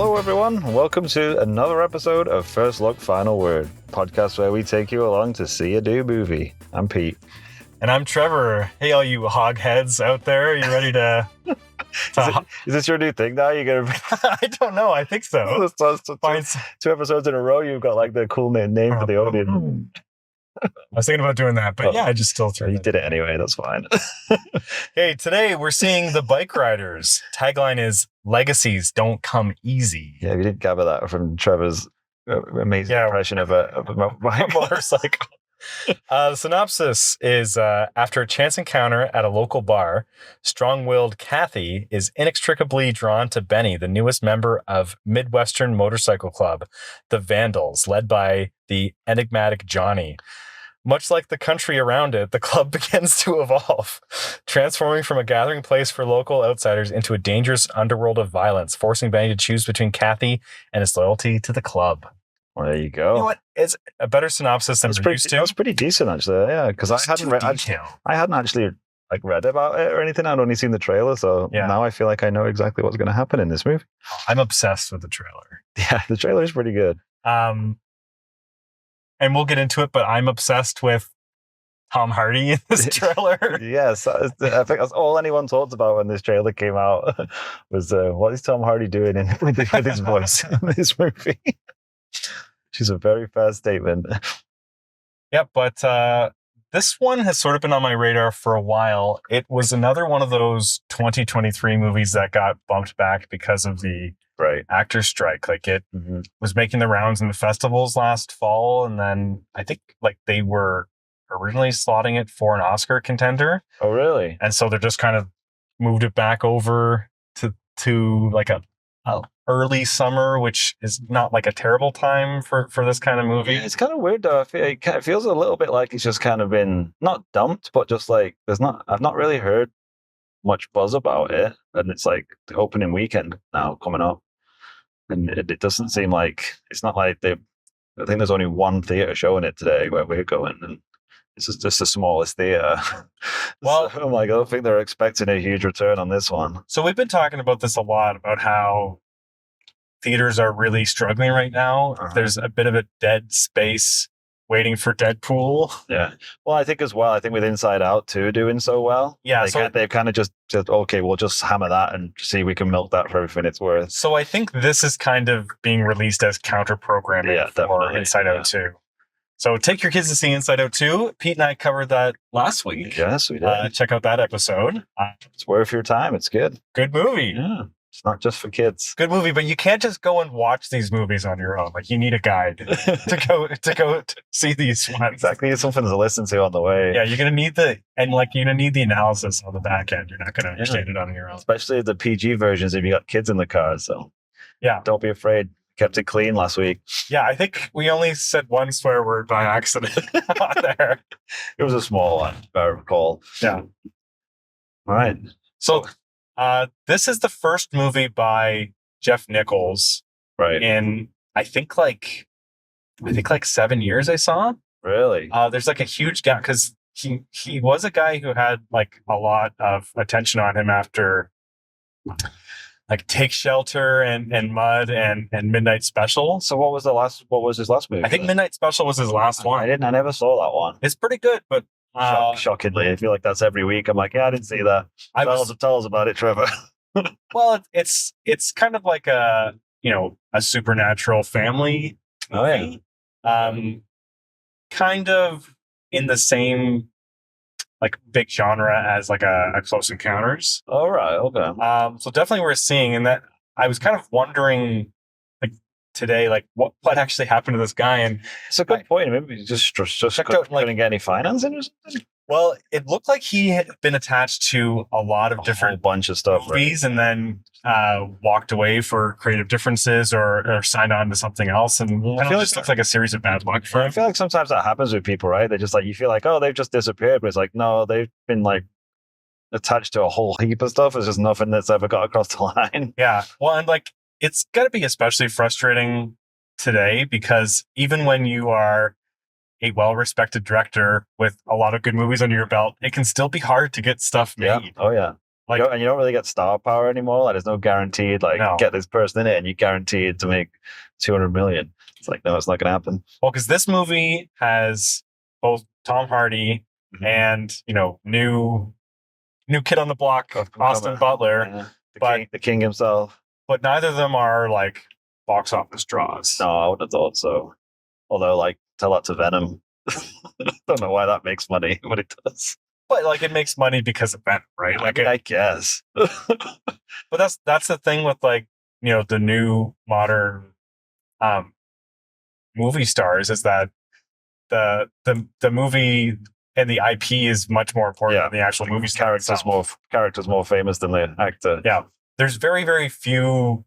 Hello, everyone, and welcome to another episode of First Look, Final Word, podcast where we take you along to see a new movie. I'm Pete. And I'm Trevor. Hey, all you hog heads out there, are you ready to... Is this your new thing now? You're gonna? I don't know. I think so. Two episodes in a row, you've got like the cool name for the audience. I was thinking about doing that, but I just still threw You did it anyway. That's fine. Hey, today we're seeing the Bikeriders. Tagline is "Legacies don't come easy." Yeah, we did gather that from Trevor's amazing impression of a motorcycle. The synopsis is after a chance encounter at a local bar, strong-willed Kathy is inextricably drawn to Benny, the newest member of Midwestern Motorcycle Club, the Vandals, led by the enigmatic Johnny. Much like the country around it, the club begins to evolve, transforming from a gathering place for local outsiders into a dangerous underworld of violence, forcing Benny to choose between Kathy and his loyalty to the club. Well, there you go. You know what? It's a better synopsis than we're used to. That was pretty decent, actually. Yeah, because I hadn't actually read about it or anything. I'd only seen the trailer, so now I feel like I know exactly what's going to happen in this movie. I'm obsessed with the trailer. Yeah, the trailer is pretty good. And we'll get into it, but I'm obsessed with Tom Hardy in this trailer. Yes, I think that's all anyone talked about when this trailer came out was what is Tom Hardy doing with his voice in this movie. Which is a very fair statement. Yeah, but this one has sort of been on my radar for a while. It was another one of those 2023 movies that got bumped back because of the actor strike. Like it was making the rounds in the festivals last fall, and then I think they were originally slotting it for an Oscar contender. Oh, really? And so they're just kind of moved it back over to like a early summer, which is not like a terrible time for this kind of movie. Yeah, it's kind of weird though. It feels a little bit like it's just kind of been not dumped, but just like I've not really heard much buzz about it, and it's like the opening weekend now coming up, and it doesn't seem like it's not like I think there's only one theater showing it today where we're going, and this is just the smallest theater. Well, so, I don't think they're expecting a huge return on this one. So we've been talking about this a lot, about how theaters are really struggling right now. There's a bit of a dead space waiting for Deadpool. Yeah. Well, I think as well, with Inside Out too doing so well. Yeah. They've kind of just said, okay, we'll just hammer that and see if we can milk that for everything it's worth. So I think this is kind of being released as counter-programming for Inside Out 2. So take your kids to see Inside Out 2. Pete and I covered that last week. Yes, we did. Check out that episode. It's worth your time. It's good. Good movie. Yeah. It's not just for kids. Good movie, but you can't just go and watch these movies on your own. Like you need a guide to go to see these ones. Exactly. It's something to listen to on the way. Yeah, you're gonna need the analysis on the back end. You're not gonna understand it on your own. Especially the PG versions if you got kids in the car. So yeah, don't be afraid. Kept it clean last week. Yeah, I think we only said one swear word by accident on there. It was a small one, if I recall. Yeah. All right. So this is the first movie by Jeff Nichols. Right. In I think 7 years I saw. Really? There's like a huge gap because he was a guy who had like a lot of attention on him after like Take Shelter and Mud and Midnight Special. So what was his last movie? I think Midnight Special was his last one. I never saw that one. It's pretty good, but shockingly, I feel like that's every week. I'm like, yeah, I didn't see that. Tell us about it, Trevor. Well, it's kind of like a supernatural family movie. Kind of in the same like big genre as like a Close Encounters. All right, okay. So definitely we're seeing, and that I was kind of wondering like today, like what actually happened to this guy, and it's a good point. Maybe he just couldn't get any financing or something. Well, it looked like he had been attached to a lot of different bunch of stuff, movies, and then walked away for creative differences or signed on to something else. And I feel like it looks like a series of bad luck for him. I feel like sometimes that happens with people, right? They just like, you feel like, oh, they've just disappeared, but it's like, no, they've been like attached to a whole heap of stuff. It's just nothing that's ever got across the line. Yeah. Well, and like, it's got to be especially frustrating today because even when you are a well-respected director with a lot of good movies under your belt, it can still be hard to get stuff made. Yeah. Oh, yeah. Like, and you don't really get star power anymore. Like, there's no guaranteed, like, No. get this person in it and you're guaranteed to make 200 million. It's like, no, it's not going to happen. well, because this movie has both Tom Hardy Mhm. and, new kid on the block, Austin Butler, Yeah. but the king himself. but neither of them are like box office draws. No, I would have thought so. Although, like, tell that to Venom. Don't know why that makes money, but it does. But like it makes money because of Venom, right? Like, I guess. but that's the thing with like the new modern movie stars is that the movie and the IP is much more important than the actual movie star itself. Characters more famous than the actor. Yeah, there's very very few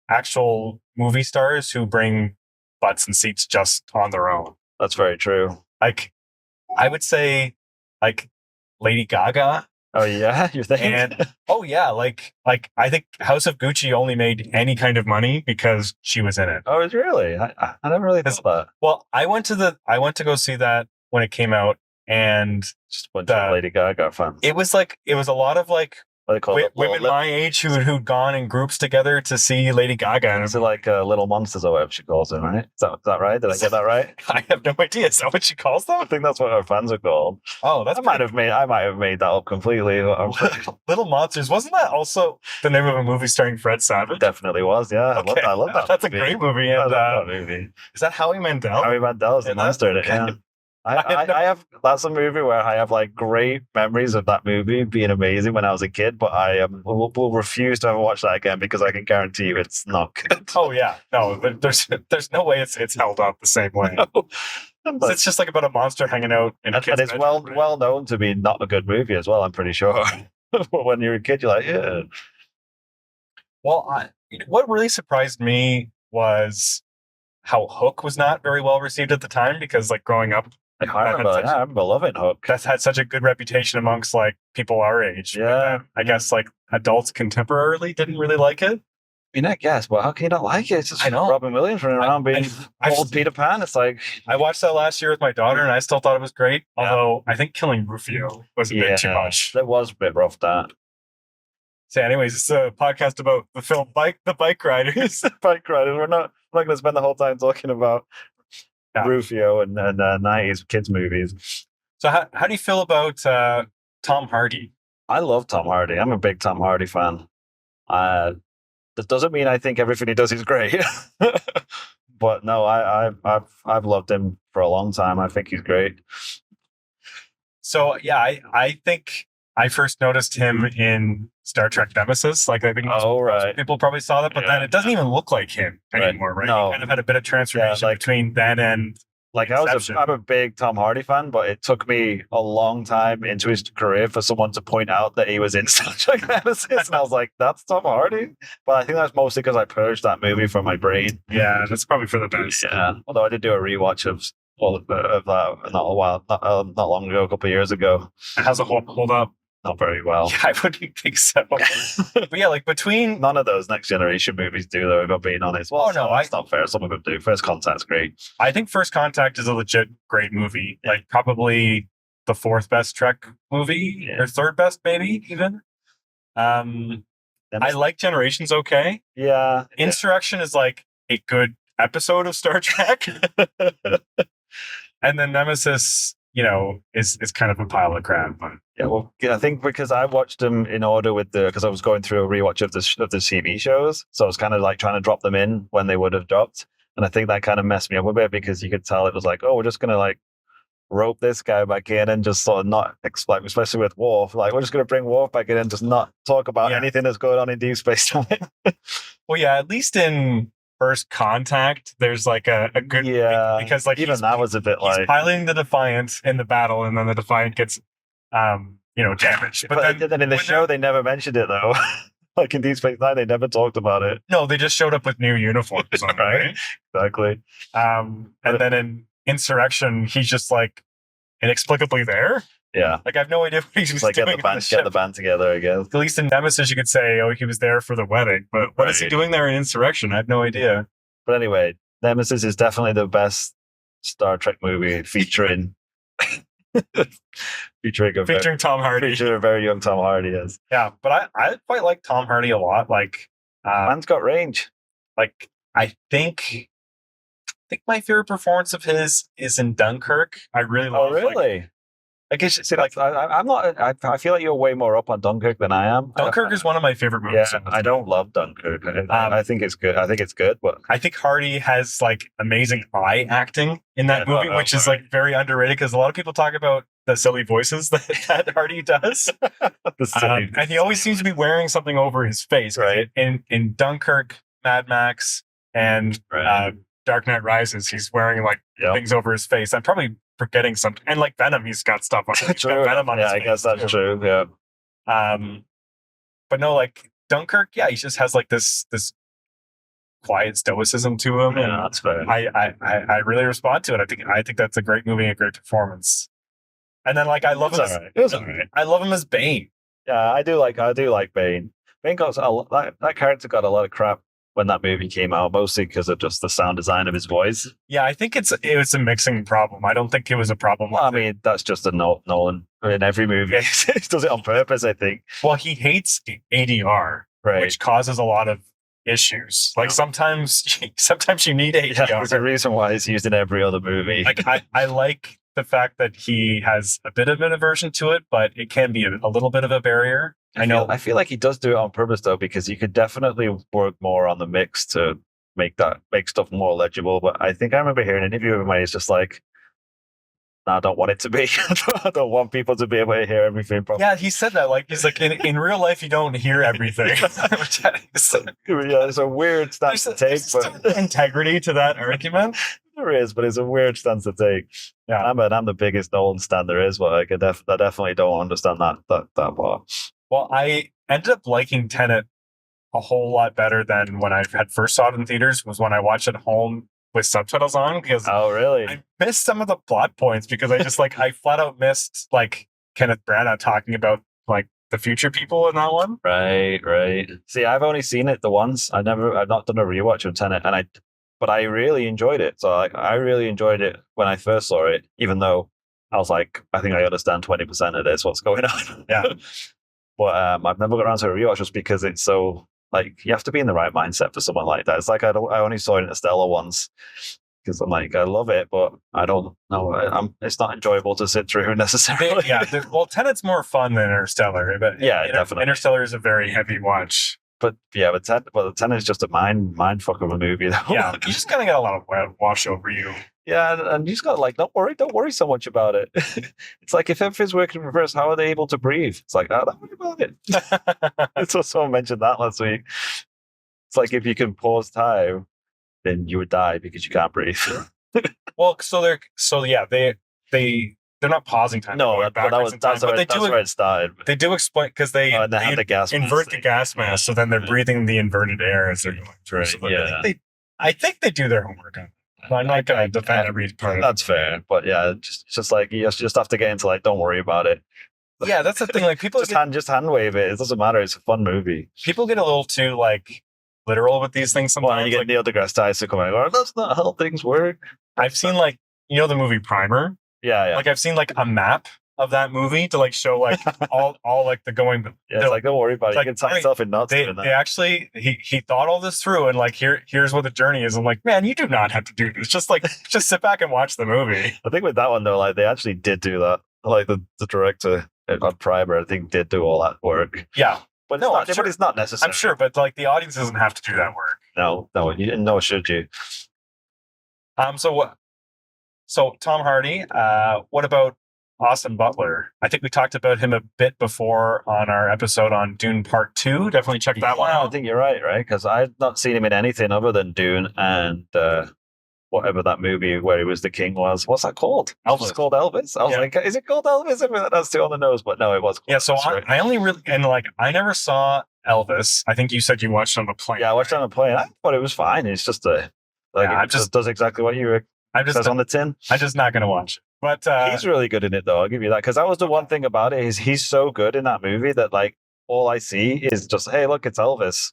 actual movie stars who bring butts and seats just on their own. That's very true. Like, I would say, like Lady Gaga. Oh yeah, you think? And oh yeah, like I think House of Gucci only made any kind of money because she was in it. Oh, it's really? I never really thought that. Well, I went to go see that when it came out, and Just a bunch of Lady Gaga fans. it was a lot of like What do they call it? women my age who'd gone in groups together to see Lady Gaga. And Is it like Little Monsters or whatever she calls them, right? Is that right? Did I get that right? I have no idea. Is that what she calls I them? think that's what her fans are called. Oh, that's I might have made that up completely. Little Monsters. Wasn't that also the name of a movie starring Fred Savage? Definitely was, yeah. Okay. I love that. That's movie. a great movie. And I love that movie. is that Howie Mandel? Howie Mandel is the And monster in it. that's- Yeah. I have. That's a movie where I have like great memories of that movie being amazing when I was a kid, but I will refuse to ever watch that again because I can guarantee you it's not good. Oh yeah, no, there's no way it's held up the same way. But, It's just like about a monster hanging out in a and kid's it's bedroom, right? well known to be not a good movie as well. I'm pretty sure. But when you're a kid, you're like, yeah. Well, what really surprised me was how Hook was not very well received at the time because, like, growing up, I remember loving Hook. that's had such a good reputation amongst like people our age. But Yeah. then, I guess like adults contemporarily didn't really like it. I mean, I guess, but how can you not like it? It's just I know. Robin Williams running around being I've- old Peter Pan. It's like, I watched that last year with my daughter, and I still thought it was great. Yeah. Although I think killing Rufio was a bit too much. That was a bit rough, that. So, anyways, it's a podcast about the film The Bikeriders. Bikeriders. We're not going to spend the whole time talking about Rufio and 90s kids movies. So, how do you feel about Tom Hardy? I love Tom Hardy. I'm a big Tom Hardy fan. That doesn't mean I think everything he does is great. But no, I've loved him for a long time. I think he's great. So yeah, I think I first noticed him in Star Trek Nemesis. Like I think most people probably saw that, but then it doesn't even look like him anymore, right? No. He kind of had a bit of transformation between then and like Inception. I'm a big Tom Hardy fan, but it took me a long time into his career for someone to point out that he was in Star Trek Nemesis, and I was like, "That's Tom Hardy." But I think that's mostly because I purged that movie from my brain. Yeah, that's probably for the best. Yeah, although I did do a rewatch of that not long ago, a couple of years ago. How's it hold up? Not very well. Yeah, I wouldn't think so. But yeah, like between none of those Next Generation movies do, though, if I'm being honest. Well, that's not fair. Some of them do. First Contact's great. I think First Contact is a legit great movie. Like probably the fourth best Trek movie, or third best, maybe even. I like Generations okay. Yeah. Insurrection is like a good episode of Star Trek. And then Nemesis, is kind of a pile of crap. But yeah, well, I think because I watched them in order because I was going through a rewatch of the TV shows, so I was kind of like trying to drop them in when they would have dropped, and I think that kind of messed me up a bit because you could tell it was like, oh, we're just gonna like rope this guy back in and just sort of not explain, especially with Worf, like we're just gonna bring Worf back in and just not talk about anything that's going on in Deep Space Nine. Well, yeah, at least in First Contact, there's like a good because like even that was a bit like he's piloting the Defiant in the battle, and then the Defiant gets damaged. But then in the show they never mentioned it though. Like in Deep Space Nine, they never talked about it. No, they just showed up with new uniforms on, right? Exactly. And then in Insurrection, he's just like inexplicably there. Yeah. Like I have no idea what he's like doing. Get the band together, I guess. At least in Nemesis, you could say, oh, he was there for the wedding. But what is he doing there in Insurrection? I have no idea. But anyway, Nemesis is definitely the best Star Trek movie featuring Featuring Tom Hardy. Featuring a very young Tom Hardy, yes. Yeah, but I quite like Tom Hardy a lot. Like, man's got range. Like, I think my favorite performance of his is in Dunkirk. I really love. Oh, really? I guess See, like, I'm not. I feel like you're way more up on Dunkirk than I am. Dunkirk is one of my favorite movies. Yeah, I don't love Dunkirk. I think it's good. I think it's good, but I think Hardy has like amazing eye acting in that movie, which is like very underrated because a lot of people talk about the silly voices that Hardy does. And he always seems to be wearing something over his face. Right. In Dunkirk, Mad Max, and Dark Knight Rises, he's wearing like things over his face. I'm probably forgetting something. And like Venom, he's got stuff on. True. Venom on his face. I guess that's true. Yeah. But no, like Dunkirk, he just has like this quiet stoicism to him. Yeah, that's fair. I really respond to it. I think that's a great movie, and a great performance. And then like I love him. It was all right. I love him as Bane. Yeah, I do like Bane. Bane got that character got a lot of crap when that movie came out, mostly because of just the sound design of his voice. Yeah, I think it was a mixing problem. I don't think it was a problem. Well, I mean, that's just a Nolan in every movie. He does it on purpose, I think. Well, he hates ADR, which causes a lot of issues. Like sometimes you need ADR. Yeah, there's a reason why it's used in every other movie. Like I like the fact that he has a bit of an aversion to it, but it can be a little bit of a barrier. I feel like he does do it on purpose though, because you could definitely work more on the mix to make stuff more legible. But I think I remember hearing an interview with him where he's just like, no, I don't want it to be. I don't want people to be able to hear everything properly. Yeah, he said that. Like, he's like, in real life, you don't hear everything. Yeah, it's a weird stance to take. But integrity to that argument. There is, but it's a weird stance to take. Yeah, I'm the biggest Nolan stan there is, but I definitely don't understand that part. Well, I ended up liking Tenet a whole lot better than when I had first saw it in theaters. Was when I watched it at home with subtitles on, because really? I missed some of the plot points because I just like I flat out missed like Kenneth Branagh talking about like the future people in that one. Right. See, I've only seen it the once. I've not done a rewatch of Tenet, but I really enjoyed it. So I really enjoyed it when I first saw it, even though I was like, I think I understand 20% of this. What's going on? Yeah. But I've never got around to a rewatch just because it's so. Like, you have to be in the right mindset for someone like that. It's like I only saw Interstellar once because I'm like, I love it, but I don't know. It's not enjoyable to sit through necessarily. Well, Tenet's more fun than Interstellar, but definitely. Interstellar is a very heavy watch. But Tenet is just a mind fuck of a movie, though. Yeah, you just kind of get a lot of wash over you. Yeah, and you just got to like, don't worry so much about it. It's like, if everything's working in reverse, how are they able to breathe? It's like, don't worry about it. So someone mentioned that last week. It's like, if you can pause time, then you would die because you can't breathe. Well, they're not pausing time. No, that's where it started. They do explain because they have the gas invert the gas mask, so then they're breathing the inverted air as they're going through. Right, so I think they do their homework on it. I'm not going to defend every part. That's fair, but yeah, just like you just have to get into like, don't worry about it. Yeah, that's the thing. Like, people just hand wave it. It doesn't matter. It's a fun movie. People get a little too like literal with these things sometimes. Well, you get Neil deGrasse Tyson coming, oh, that's not how things work. I've seen like, the movie Primer. Yeah. Like, I've seen like a map of that movie to like show like all like the going. Yeah, it's like, don't worry about it. Like, you can tie yourself in knots. They actually he thought all this through, and like here's what the journey is. I'm like, man, you do not have to do this. Just sit back and watch the movie. I think with that one though, like, they actually did do that. Like, the director on Primer, I think, did do all that work. Yeah. But it's not necessary. I'm sure, but like, the audience doesn't have to do that work. No, nor should you. So Tom Hardy, what about Austin Butler? I think we talked about him a bit before on our episode on Dune Part 2. Definitely check that one out. I think you're right? Because I've not seen him in anything other than Dune and whatever that movie where he was the king was. What's that called? Elvis. It's called Elvis. I was like, is it called Elvis? I mean, that's too on the nose, but no, it was. Yeah, so I only really, and like, I never saw Elvis. I think you said you watched it on the plane. Yeah, I watched it on the plane. I thought it was fine. It's just it just does exactly what you says on the tin. I'm just not going to watch it. But he's really good in it, though. I'll give you that, because that was the one thing about it, is he's so good in that movie that like all I see is just, hey, look, it's Elvis.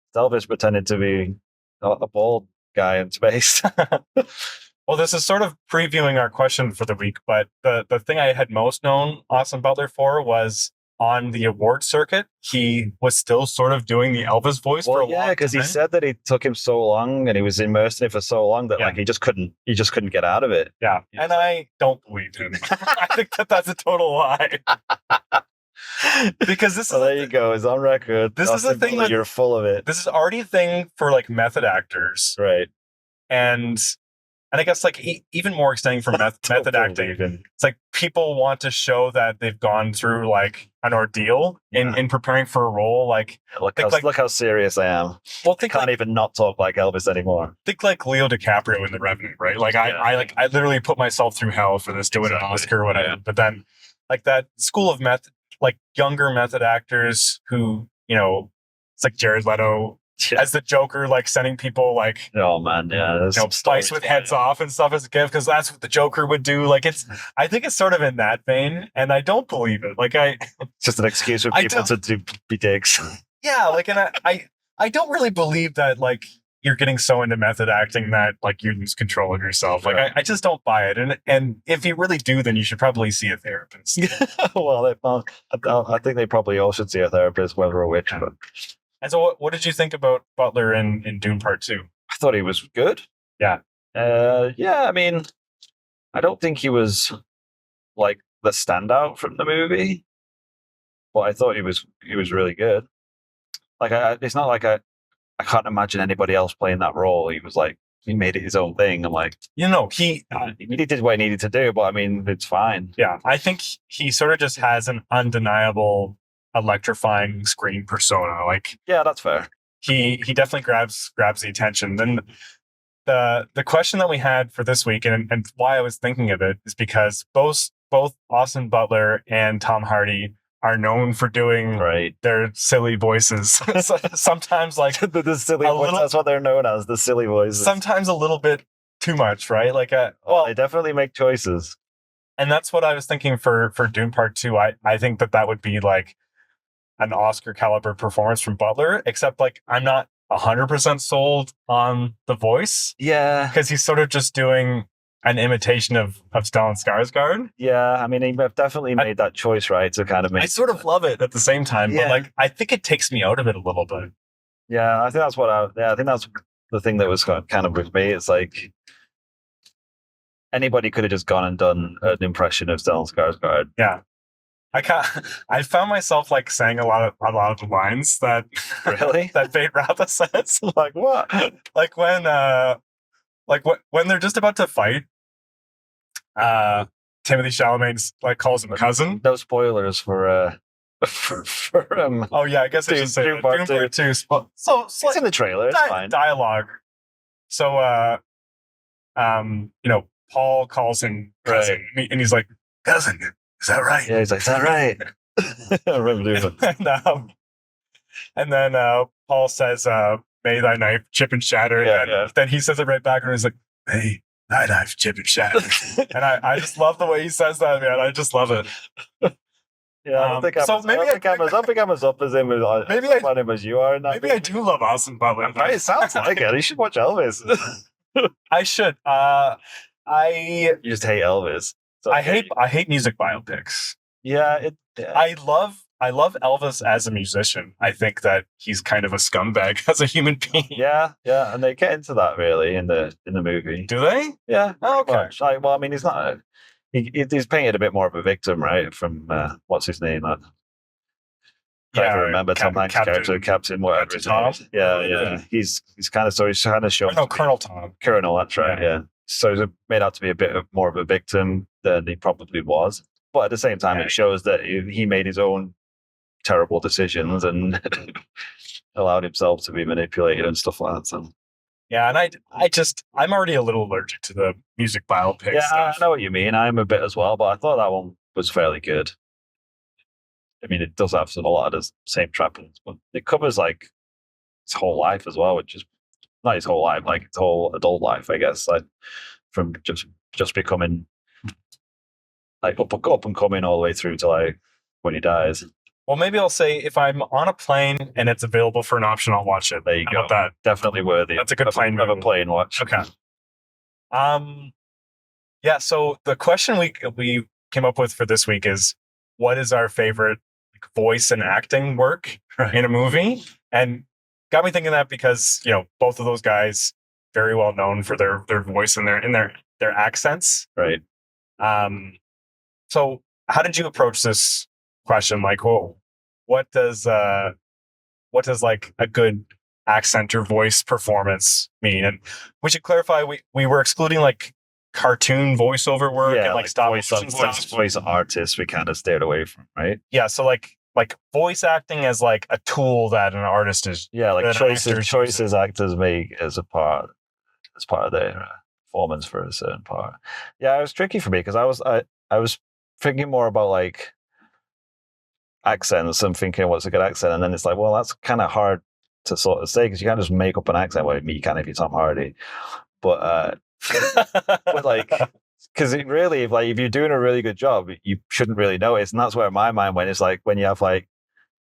It's Elvis pretending to be a bald guy in space. Well, this is sort of previewing our question for the week, but the thing I had most known Austin Butler for was on the award circuit. He was still sort of doing the Elvis voice for a long time. because he said that it took him so long and he was immersed in it for so long that like he just couldn't get out of it. Yeah, and I don't believe him. I think that's a total lie. Because this is there you go. It's on record. This is the thing that you're full of it. This is already a thing for like method actors, right? And I guess like even more extending from method acting, it's like people want to show that they've gone through like an ordeal in preparing for a role. Like look how serious I am. Well, I can't even not talk like Elvis anymore. Think like Leo DiCaprio in The Revenant, right? Like I literally put myself through hell for this to win an Oscar or whatever. Yeah. But then like that school of method, like younger method actors who, you know, it's like Jared Leto as the Joker, like sending people like, oh man, yeah, spice with heads off and stuff as a gift because that's what the Joker would do. Like I think it's sort of in that vein, and I don't believe it. Like it's just an excuse for people to be dicks. Yeah, like, and I don't really believe that like you're getting so into method acting that like you lose control of yourself. Like I just don't buy it. And if you really do, then you should probably see a therapist. Well, I think they probably all should see a therapist, whether or which. But. And so what did you think about Butler in Dune Part 2? I thought he was good. Yeah. I mean, I don't think he was like the standout from the movie, but I thought he was really good. Like, it's not like I can't imagine anybody else playing that role. He was like, he made it his own thing. I'm like, he did what he needed to do, but I mean, it's fine. Yeah, I think he sort of just has an undeniable electrifying screen persona. Like, yeah, that's fair. He definitely grabs the attention. Then the question that we had for this week and why I was thinking of it is because both Austin Butler and Tom Hardy are known for doing their silly voices. Sometimes like the silly voice, that's what they're known as, the silly voices. Sometimes a little bit too much, right? Like they definitely make choices. And that's what I was thinking for Dune Part 2. I think that would be like an Oscar caliber performance from Butler, except like I'm not 100% sold on the voice. Yeah. Because he's sort of just doing an imitation of Stellan Skarsgård. Yeah, I mean, he definitely made that choice, right? To kind of make. I sort of love it at the same time, but like I think it takes me out of it a little bit. Yeah, I think that's I think that's the thing that was kind of with me. It's like anybody could have just gone and done an impression of Stellan Skarsgård. Yeah. I found myself like saying a lot of the lines that that Bate Ratha says. Like what? Like when they're just about to fight, Timothy Chalamet's like calls him cousin. No spoilers for oh yeah, I guess I should say Dune Part 2. So it's in the trailer. It's fine. Dialogue. So you know, Paul calls him cousin, and he's like, cousin. Is that right? Yeah, he's like, is that right? I remember doing that. And then Paul says, may thy knife chip and shatter. And then he says it right back, and he's like, may thy knife chip and shatter. And I just love the way he says that, man. I just love it. Yeah, I don't think I'm as up as him as you are. Maybe I do love Austin Butler. It sounds like it. You should watch Elvis. I should. You just hate Elvis. Okay. I hate music biopics. Yeah, I love Elvis as a musician. I think that he's kind of a scumbag as a human being. Yeah, and they get into that really in the movie. Do they? Yeah. Oh, okay. Like, well, I mean, he's not. He's painted a bit more of a victim, right? From what's his name? I can't remember Tom Hanks' character, Captain whatever. Tom. Yeah. He's kind of shown. No, Colonel Tom. Colonel, that's right. Yeah. So he's made out to be a bit more of a victim than he probably was. But at the same time, it shows that he made his own terrible decisions and allowed himself to be manipulated and stuff like that. So. Yeah, and I'm already a little allergic to the music biopic stuff. I know what you mean. I'm a bit as well, but I thought that one was fairly good. I mean, it does have a lot of the same trappings, but it covers like his whole life as well, which is not his whole life, like his whole adult life, I guess, like from just becoming like up and coming all the way through to like when he dies. Well, maybe I'll say if I'm on a plane and it's available for an option, I'll watch it. There you go. That? Definitely worthy. That's a good plane watch. Okay. Yeah. So the question we came up with for this week is, what is our favorite voice and acting work in a movie? And got me thinking that because both of those guys very well known for their voice and their accents. Right. So how did you approach this question? Like, what does like a good accent or voice performance mean? And we should clarify, we were excluding like cartoon voiceover work and like stop motion voice artists we kind of stayed away from, right? Yeah, so like voice acting as like a tool that an artist is like choices actors make as part of their performance for a certain part. Yeah, it was tricky for me because I was thinking more about like accents and thinking what's a good accent, and then it's like, well, that's kind of hard to sort of say because you can't just make up an accent. Well, you can if you're Tom Hardy, but like, because it really, if you're doing a really good job, you shouldn't really notice, and that's where my mind went. It's like when you have like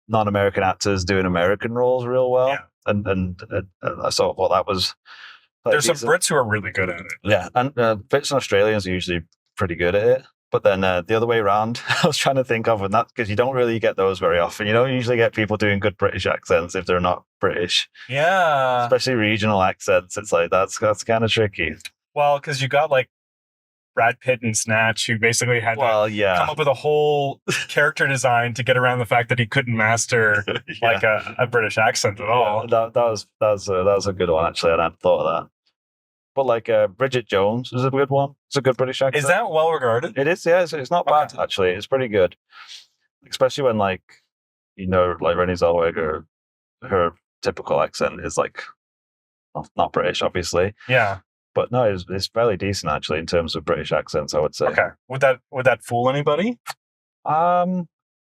non-American actors doing American roles real well, and I sort of thought that was. Like, there's some Brits who are really good at it. Yeah, and Brits and Australians are usually pretty good at it. But then the other way around, I was trying to think of, and that's because you don't really get those very often. You don't usually get people doing good British accents if they're not British. Yeah. Especially regional accents. It's like, that's kind of tricky. Well, because you got like Brad Pitt in Snatch, who basically had to come up with a whole character design to get around the fact that he couldn't master like a British accent at all. That was a good one, actually. I hadn't thought of that. But like Bridget Jones is a good one. It's a good British accent. Is that well regarded? It is, yeah. It's not bad, actually. It's pretty good. Especially when like Renée Zellweger, her typical accent is like not British, obviously. Yeah. But no, it's fairly decent actually in terms of British accents, I would say. Okay. Would that fool anybody? Yeah,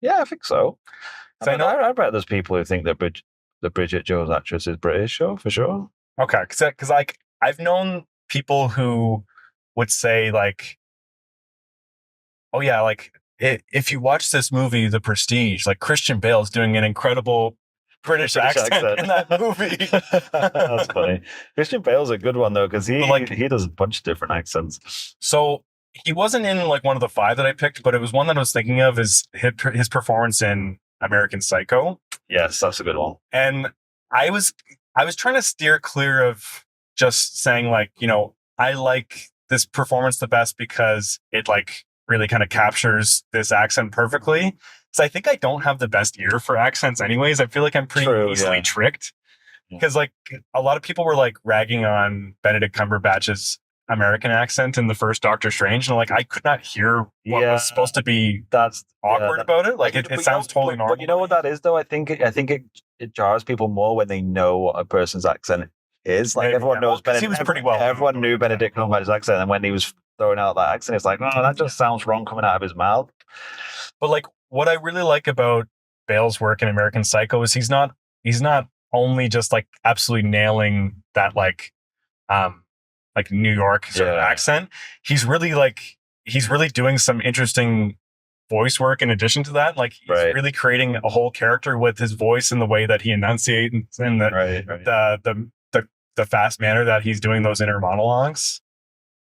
I think so. I bet there's people who think that the Bridget Jones actress is British, for sure. Okay, because like I've known people who would say like, oh yeah, like if you watch this movie, The Prestige, like Christian Bale's doing an incredible British accent in that movie. That's funny. Christian Bale's a good one though, because he does a bunch of different accents. So he wasn't in like one of the 5 that I picked, but it was one that I was thinking of is his performance in American Psycho. Yes, that's a good one. And I was trying to steer clear of just saying like, I like this performance the best because it like really kind of captures this accent perfectly. So I think I don't have the best ear for accents anyways. I feel like I'm pretty easily tricked because like a lot of people were like ragging on Benedict Cumberbatch's American accent in the first Doctor Strange. And like, I could not hear what was supposed to be awkward about it. Like it sounds totally normal. But you know what that is though? I think it jars people more when they know what a person's accent is. Like everyone knows Benedict. He was pretty well. Everyone knew Benedict Cumberbatch's accent, and when he was throwing out that accent, it's like, oh, that just sounds wrong coming out of his mouth. But like, what I really like about Bale's work in American Psycho is he's not only just like absolutely nailing that like New York sort of accent. He's really doing some interesting voice work in addition to that. Like he's really creating a whole character with his voice and the way that he enunciates and the fast manner that he's doing those inner monologues.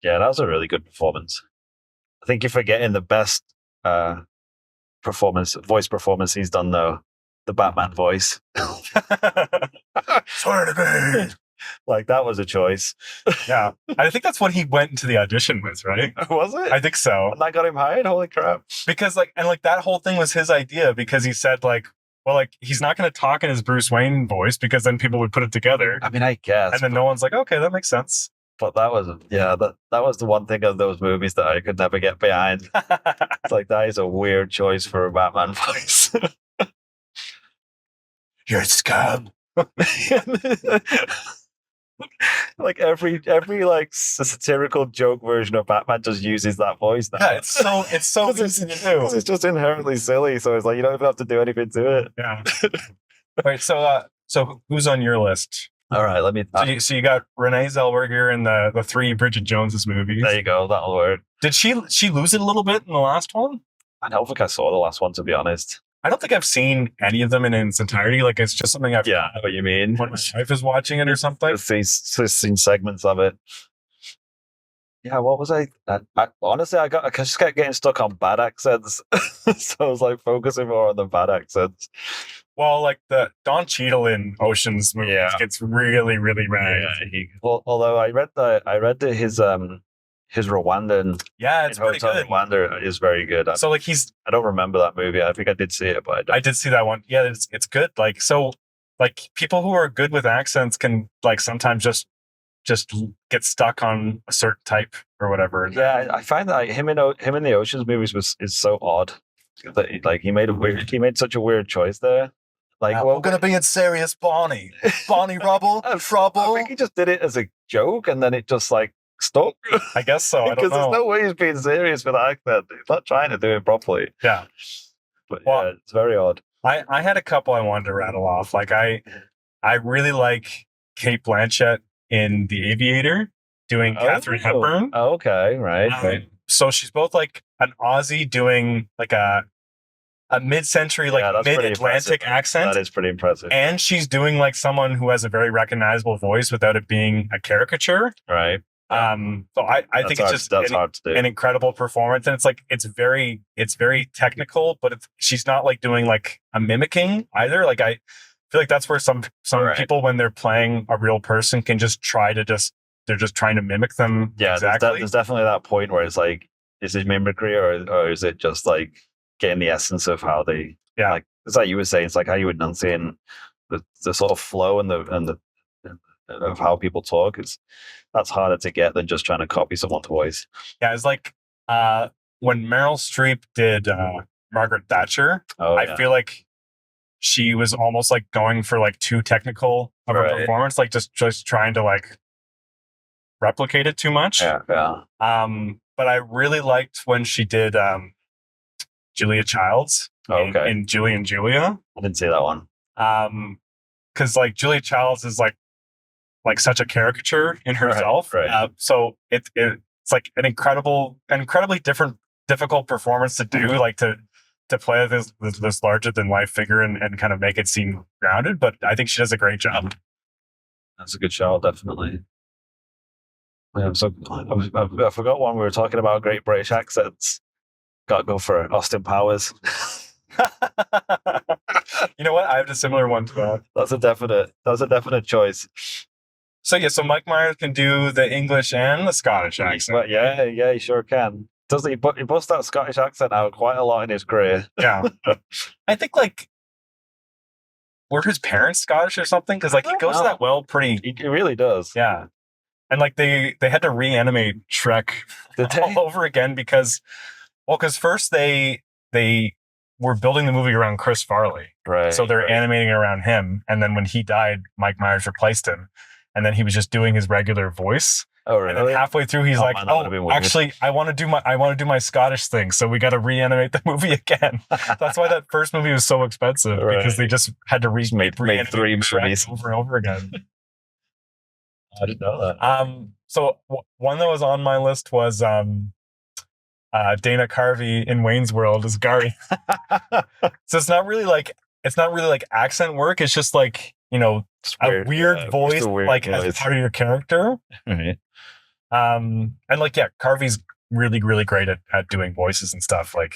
Yeah, that was a really good performance. I think you're forgetting the best voice performance he's done though. The Batman voice. Swear to me. Like that was a choice. Yeah. I think that's what he went into the audition with, right? Was it? I think so. And that got him hired? Holy crap. Because like that whole thing was his idea because he said like, well, like he's not going to talk in his Bruce Wayne voice because then people would put it together. I mean, I guess. And then no one's like, okay, that makes sense. But that was the one thing of those movies that I could never get behind. It's like, that is a weird choice for a Batman voice. You're a scum. Like every like satirical joke version of Batman just uses that voice now. Yeah, it's so easy to do. It's just inherently silly, so it's like you don't even have to do anything to it. Yeah. Wait, so who's on your list? All right, let me. So you got Renée Zellweger in the 3 Bridget Jones's movies. There you go. That'll work. Did she lose it a little bit in the last one? I don't think I saw the last one, to be honest. I don't think I've seen any of them in its entirety. Like it's just something I've. Yeah, I know what you mean. When my wife is watching it or something. I've seen segments of it. Yeah, what was I honestly, I just kept getting stuck on bad accents, so I was like focusing more on the bad accents. Well, like the Don Cheadle in Ocean's movies gets really, really bad. Although I read his Rwandan it's pretty Hotel good. Rwanda is very good. So like I don't remember that movie. I think I did see it, but I did see that one. Yeah, it's good. Like so, like people who are good with accents can like sometimes just get stuck on a certain type or whatever. Yeah, I find that him in the Ocean's movies is so odd. That he made such a weird choice there. Like, we're gonna be in serious, Barney Rubble, trouble. I think he just did it as a joke, and then it just like stuck. I guess so. I don't know. Because there's no way he's being serious with that accent. He's not trying to do it properly. Yeah, but yeah, it's very odd. I had a couple I wanted to rattle off. Like I really like Kate Blanchett in The Aviator doing Katharine Hepburn. Oh, okay, right. So she's both like an Aussie doing like a mid-century, like mid-Atlantic accent. That is pretty impressive. And she's doing like someone who has a very recognizable voice without it being a caricature. Right. So I think it's just hard to do. An incredible performance, and it's like it's very technical, but she's not like doing like a mimicking either. Like I feel like that's where some people, when they're playing a real person, can just they're just trying to mimic them. Yeah, exactly. There's definitely that point where it's like, is it mimicry or is it just like getting the essence of how they? Yeah, like it's like you were saying, it's like how you enunciate the sort of flow and the of how people talk. That's harder to get than just trying to copy someone's voice. Yeah, it's like when Meryl Streep did Margaret Thatcher. I feel like she was almost like going for like too technical of a performance, like just trying to like replicate it too much. Yeah. But I really liked when she did Julia Childs in Julie and Julia. I didn't see that one. Because like Julia Childs is like such a caricature in herself. Right. So it's like an incredibly difficult performance to do, like to play this larger than life figure and kind of make it seem grounded. But I think she does a great job. That's a good show, definitely. Yeah, so I forgot one. We were talking about great British accents. Got to go for Austin Powers. You know what? I have a similar one to that. That's a definite choice. So Mike Myers can do the English and the Scottish accent. But yeah, he sure can. Doesn't he? He busts that Scottish accent out quite a lot in his career. Yeah, I think like were his parents Scottish or something? Because like he goes to that well pretty. He really does. Yeah, and like they had to reanimate Shrek all over again because first they were building the movie around Chris Farley, right? So they're animating around him, and then when he died, Mike Myers replaced him. And then he was just doing his regular voice. Oh, really? And then halfway through, he's like, actually, I want to do my Scottish thing. So we got to reanimate the movie again. That's why that first movie was so expensive, because they just had to made 3 movies over and over again. I didn't know that. So one that was on my list was Dana Carvey in Wayne's World as Gary. So it's not really like accent work. It's just like, a weird voice, as part of your character. Right. And Carvey's really, really great at doing voices and stuff. Like,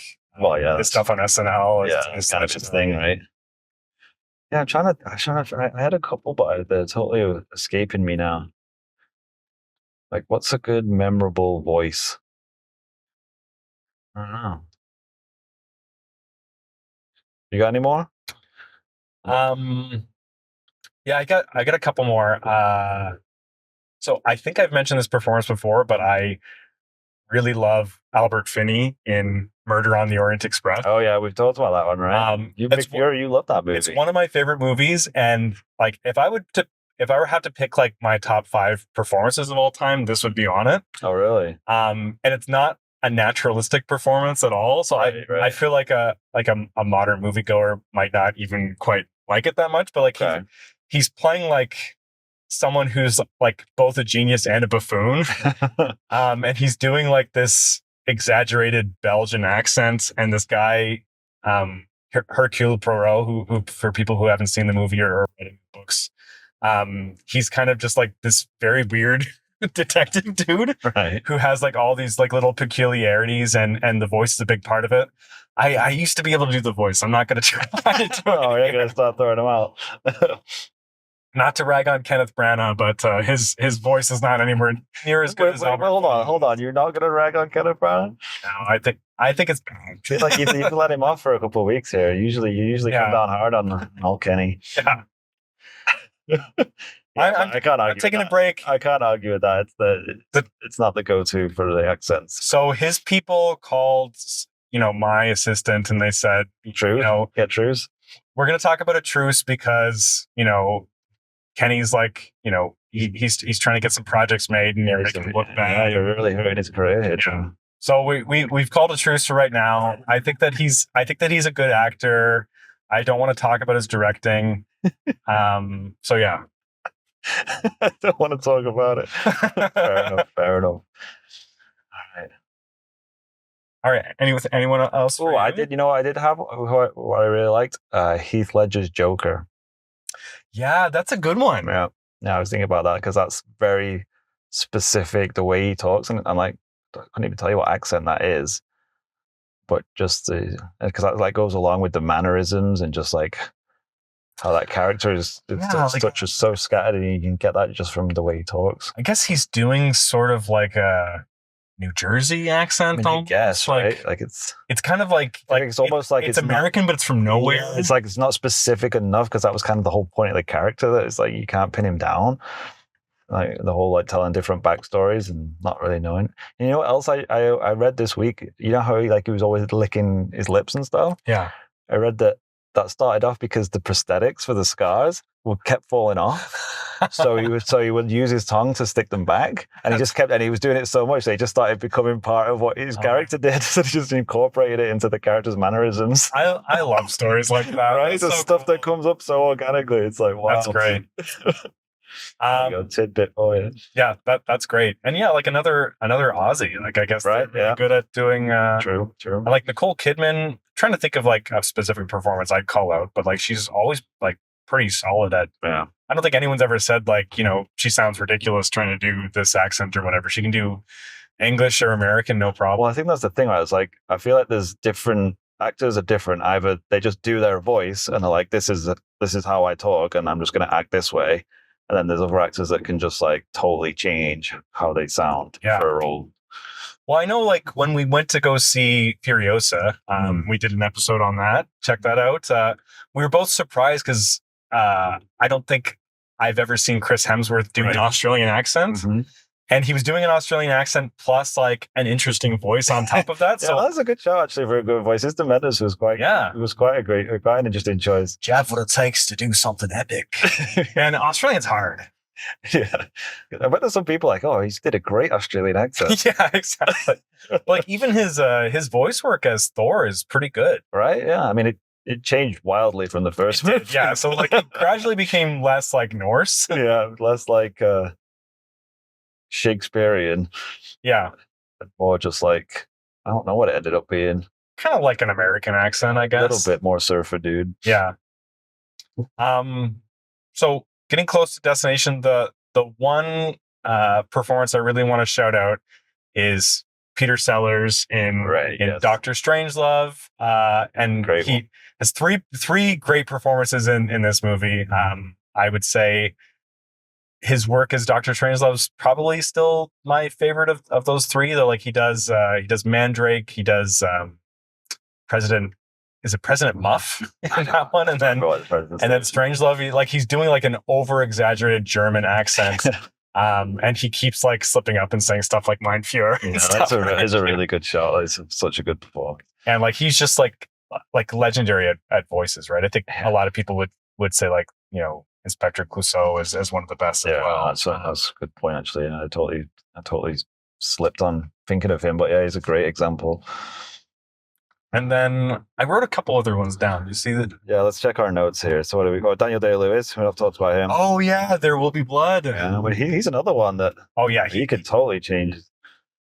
his stuff on SNL. It's kind of his thing, right? Yeah, I'm trying to. I had a couple, but they're totally escaping me now. Like, what's a good, memorable voice? I don't know. You got any more? Yeah, I got a couple more. So I think I've mentioned this performance before, but I really love Albert Finney in Murder on the Orient Express. Oh yeah, we've talked about that one, right? You love that movie. It's one of my favorite movies, and like if I were have to pick like my top 5 performances of all time, this would be on it. Oh really? And it's not a naturalistic performance at all. So I feel like a modern moviegoer might not even quite like it that much, but like he's playing like someone who's like both a genius and a buffoon. And he's doing like this exaggerated Belgian accent, and this guy, Hercule Poirot, who for people who haven't seen the movie or read books, he's kind of just like this very weird detective dude Right. who has like all these like little peculiarities, and the voice is a big part of it. I used to be able to do the voice. I'm not going to try to do it. Oh, you're gonna start throwing them out. Not to rag on Kenneth Branagh, but his voice is not anywhere near as good as Albert. Hold on. You're not gonna rag on Kenneth Branagh? No, I think it's bad. I feel like you've let him off for a couple of weeks here. You usually come down hard on old Kenny. Yeah. I can't argue. I'm taking with a break. I can't argue with that. It's not the go-to for the accents. So his people called, my assistant, and they said, Truce? Get truce? We're going to talk about a truce because, Kenny's like, he's trying to get some projects made and you're making him look bad. Yeah, you're really hurting his career here, John. So we've called a truce for right now. I think that he's a good actor. I don't want to talk about his directing. So yeah. I don't want to talk about it. Fair enough. All right. Anyone else? Oh, I did have what I really liked. Heath Ledger's Joker. Yeah, that's a good one. Yeah. I was thinking about that because that's very specific the way he talks, and I'm like, I couldn't even tell you what accent that is, but just because that like goes along with the mannerisms and just like how that character is so scattered, and you can get that just from the way he talks. I guess he's doing sort of like a New Jersey accent. I guess, right? Like it's kind of like it's almost like it's American, but it's from nowhere. Yeah, it's like it's not specific enough because that was kind of the whole point of the character. That it's like you can't pin him down. Like the whole like telling different backstories and not really knowing. And you know what else I read this week? You know how he was always licking his lips and stuff? Yeah. I read that started off because the prosthetics for the scars kept falling off. So he would use his tongue to stick them back, and he was doing it so much that he just started becoming part of what his character did. So he just incorporated it into the character's mannerisms. I love stories like that. Right? It's stuff that comes up so organically. It's like, wow. That's great. Tidbit for you. Yeah, that's great. And yeah, like another Aussie. Like I guess right, they're really good at doing true. I like Nicole Kidman. I'm trying to think of like a specific performance I'd call out, but like she's always like pretty solid at I don't think anyone's ever said like, she sounds ridiculous trying to do this accent or whatever. She can do English or American, no problem. Well, I think that's the thing. I feel like there's different actors are different. Either they just do their voice and they're like, this is how I talk and I'm just going to act this way. And then there's other actors that can just like totally change how they sound for a role. Well, I know like when we went to go see Furiosa, we did an episode on that. Check that out. We were both surprised because I don't think I've ever seen Chris Hemsworth do an Australian accent. Mm-hmm. And he was doing an Australian accent plus like an interesting voice on top of that. So that's a good show actually for a good voice. His Dementis was quite an interesting choice. Jeff, what it takes to do something epic. And Australian's hard. Yeah. I bet there's some people like, oh, he did a great Australian accent. Yeah, exactly. Like even his voice work as Thor is pretty good. Right? Yeah. I mean, it changed wildly from the first movie. Yeah. So like it gradually became less like Norse. Yeah. Less like Shakespearean. Yeah. More just like, I don't know what it ended up being. Kind of like an American accent, I guess. A little bit more surfer dude. Yeah. So getting close to destination, the one performance I really want to shout out is Peter Sellers in Doctor Strangelove. And he has three great performances in this movie. I would say his work as Doctor Strangelove is probably still my favorite of those three. Though, like he does Mandrake, he does President Muff in that one, and then Strangelove, he's doing like an over exaggerated German accent. And he keeps like slipping up and saying stuff like Mein Führer. Yeah, it's a really good shot. It's such a good performance. And like he's just like legendary at voices, right? I think a lot of people would say like, Inspector Clouseau as one of the best as well. That's a good point actually. I totally slipped on thinking of him, but yeah, he's a great example. And then I wrote a couple other ones down. You see that? Yeah, let's check our notes here. So what do we got? Daniel Day-Lewis. We have talked about him. Oh yeah, There Will Be Blood. Yeah, but he's another one that. Oh yeah, he could totally change.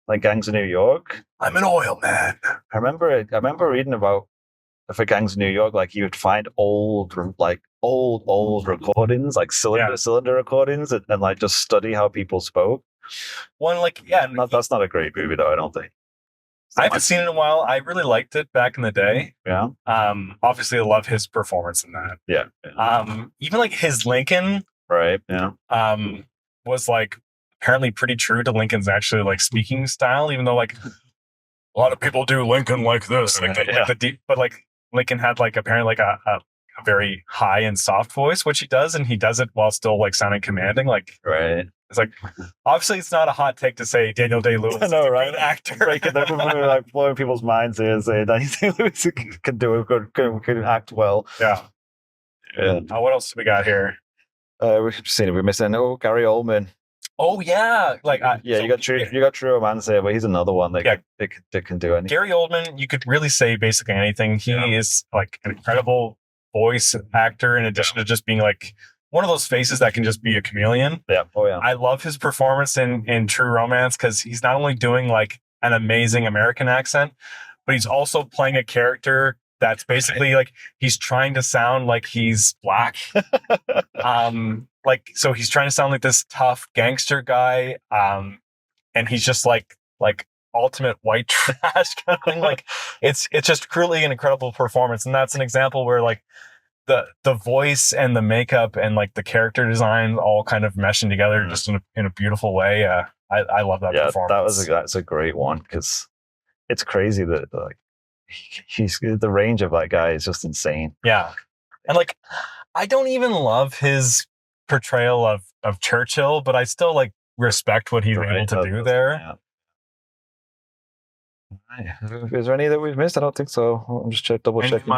Like Gangs of New York. I'm an oil man. I remember reading about for Gangs of New York, like you would find old recordings, like cylinder recordings, and like just study how people spoke. One like and That's not a great movie though. I don't think. I haven't seen it in a while. I really liked it back in the day. Yeah. Obviously, I love his performance in that. Yeah. Even like his Lincoln. Right. Yeah. Was like apparently pretty true to Lincoln's actually like speaking style, even though like a lot of people do Lincoln like this, like the deep, but like Lincoln had like apparently like a very high and soft voice, which he does, and he does it while still like sounding commanding. Like, right. It's like, obviously, it's not a hot take to say Daniel Day-Lewis is a great actor. Like, they're like blowing people's minds here and saying Daniel Day-Lewis can do a good, can act well. Yeah. What else do we got here? We've seen it. We're missing. Gary Oldman. Oh yeah, like you got True Romance here, but he's another one that can do anything. Gary Oldman, you could really say basically anything. He is like an incredible voice actor, in addition to just being like one of those faces that can just be a chameleon. Yeah. Oh yeah. I love his performance in True Romance because he's not only doing like an amazing American accent, but he's also playing a character that's basically like he's trying to sound like he's black. Like, so he's trying to sound like this tough gangster guy. And he's just like ultimate white trash kind of thing. Like it's just truly an incredible performance. And that's an example where like the voice and the makeup and like the character design all kind of meshing together just in a beautiful way. I love that performance. That's a great one because it's crazy that like he's the range of that guy is just insane. Yeah. And like I don't even love his portrayal of Churchill, but I still like respect what he's able to do there. Yeah. Is there any that we've missed? I don't think so. I'm just double checking.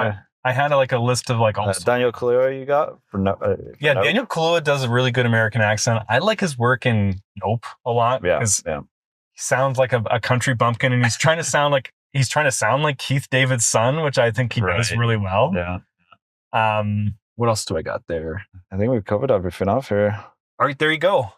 I had like a list of like Daniel Kaluuya you got? Daniel Kaluuya does a really good American accent. I like his work in Nope a lot. Yeah. He sounds like a country bumpkin, and he's trying to sound like Keith David's son, which I think he does really well. Yeah. What else do I got there? I think we've covered everything off here. All right, there you go.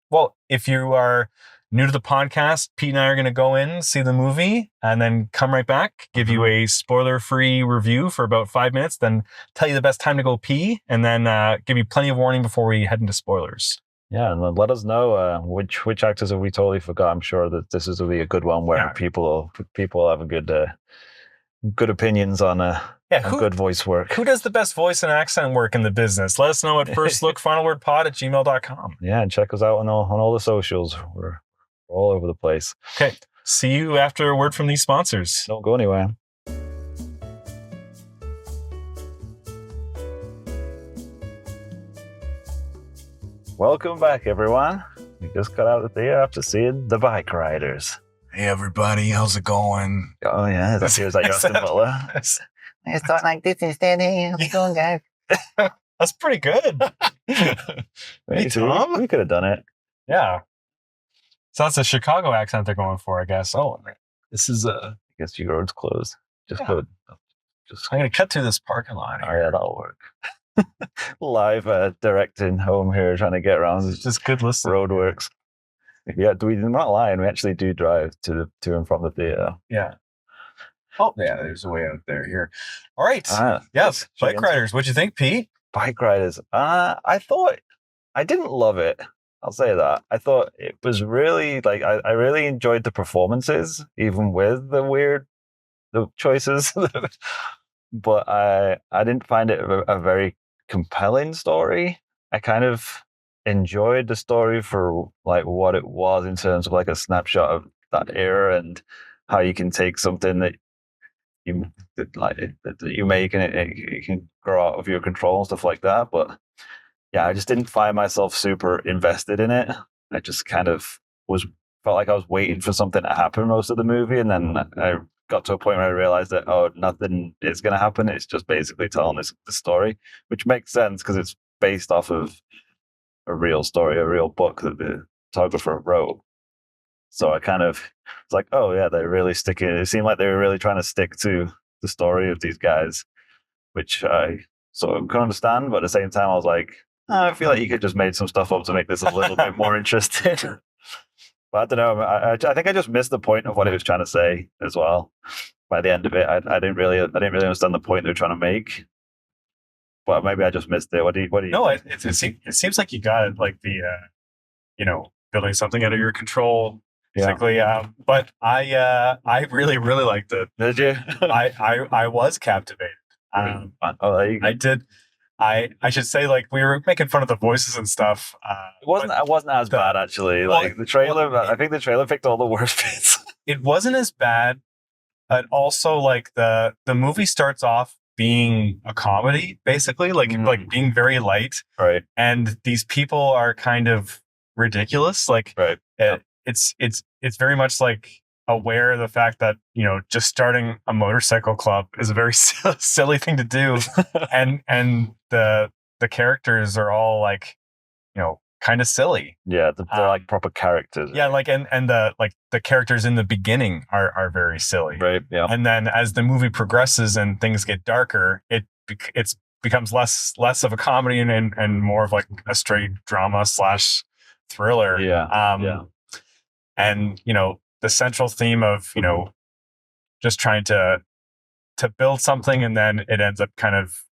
Well, if you are new to the podcast, Pete and I are going to go in, see the movie, and then come right back, give you a spoiler-free review for about 5 minutes, then tell you the best time to go pee, and then give you plenty of warning before we head into spoilers. Yeah, and let us know which actors have we totally forgot. I'm sure that this will be a good one where people have a good opinions on good voice work. Who does the best voice and accent work in the business? Let us know at firstlookfinalwordpod@gmail.com. Yeah, and check us out on all the socials. We're all over the place. Okay, see you after a word from these sponsors. Don't go anywhere. Welcome back, everyone. We just got out of the theater after seeing The Bikeriders. Hey, everybody, how's it going? Oh, yeah. That feels like Austin Butler. I thought like this instead. Hey, how's it going, guys? That's pretty good. Hey, Tom? We could have done it. Yeah. So that's a Chicago accent they're going for, I guess. Oh, this is I guess your road's closed. I'm going to cut through this parking lot. Oh, yeah, that'll work. Live directing home here, trying to get around. It's just good listening. Roadworks. Yeah, we're not lying. We actually do drive to and from the theater. Yeah. Oh, yeah, there's a way out there here. All right. Yes. Bikeriders. What'd you think, Pete? Bikeriders. I thought I didn't love it. I'll say that. I thought it was really like I really enjoyed the performances, even with the choices. But I didn't find it a very compelling story. I kind of enjoyed the story for like what it was in terms of like a snapshot of that era and how you can take something that you make and it can grow out of your control and stuff like that. But yeah, I just didn't find myself super invested in it. I just kind of felt like I was waiting for something to happen most of the movie, and then I got to a point where I realized that nothing is going to happen. It's just basically telling the story, which makes sense because it's based off of a real story, a real book that the photographer wrote. So I kind of was like, oh yeah, they're really sticking. It seemed like they were really trying to stick to the story of these guys, which I sort of can understand. But at the same time, I was like, I feel like you could just made some stuff up to make this a little bit more interesting. But I don't know. I think I just missed the point of what it was trying to say as well. By the end of it, I didn't really understand the point they were trying to make. But maybe I just missed it. What do you? No, it seems like you got it. Like the building something out of your control. Yeah. Basically, but I really really liked it. Did you? I was captivated. Oh, there you go. I did. I should say, like, we were making fun of the voices and stuff. It wasn't as bad actually. Well, Like the trailer, well, I think the trailer picked all the worst bits. It wasn't as bad, but also like the movie starts off being a comedy, basically, like being very light, Right. and these people are kind of ridiculous. Like, Right. it's very much like aware of the fact that, you know, just starting a motorcycle club is a very silly thing to do, and the characters are all like, you know, kind of silly. Yeah, they're like proper characters. Yeah, like and the characters in the beginning are very silly. Right. Yeah. And then as the movie progresses and things get darker, it becomes less of a comedy and more of like a straight drama / thriller. Yeah. Yeah. And, you know, the central theme of, you know, just trying to build something, and then it ends up kind of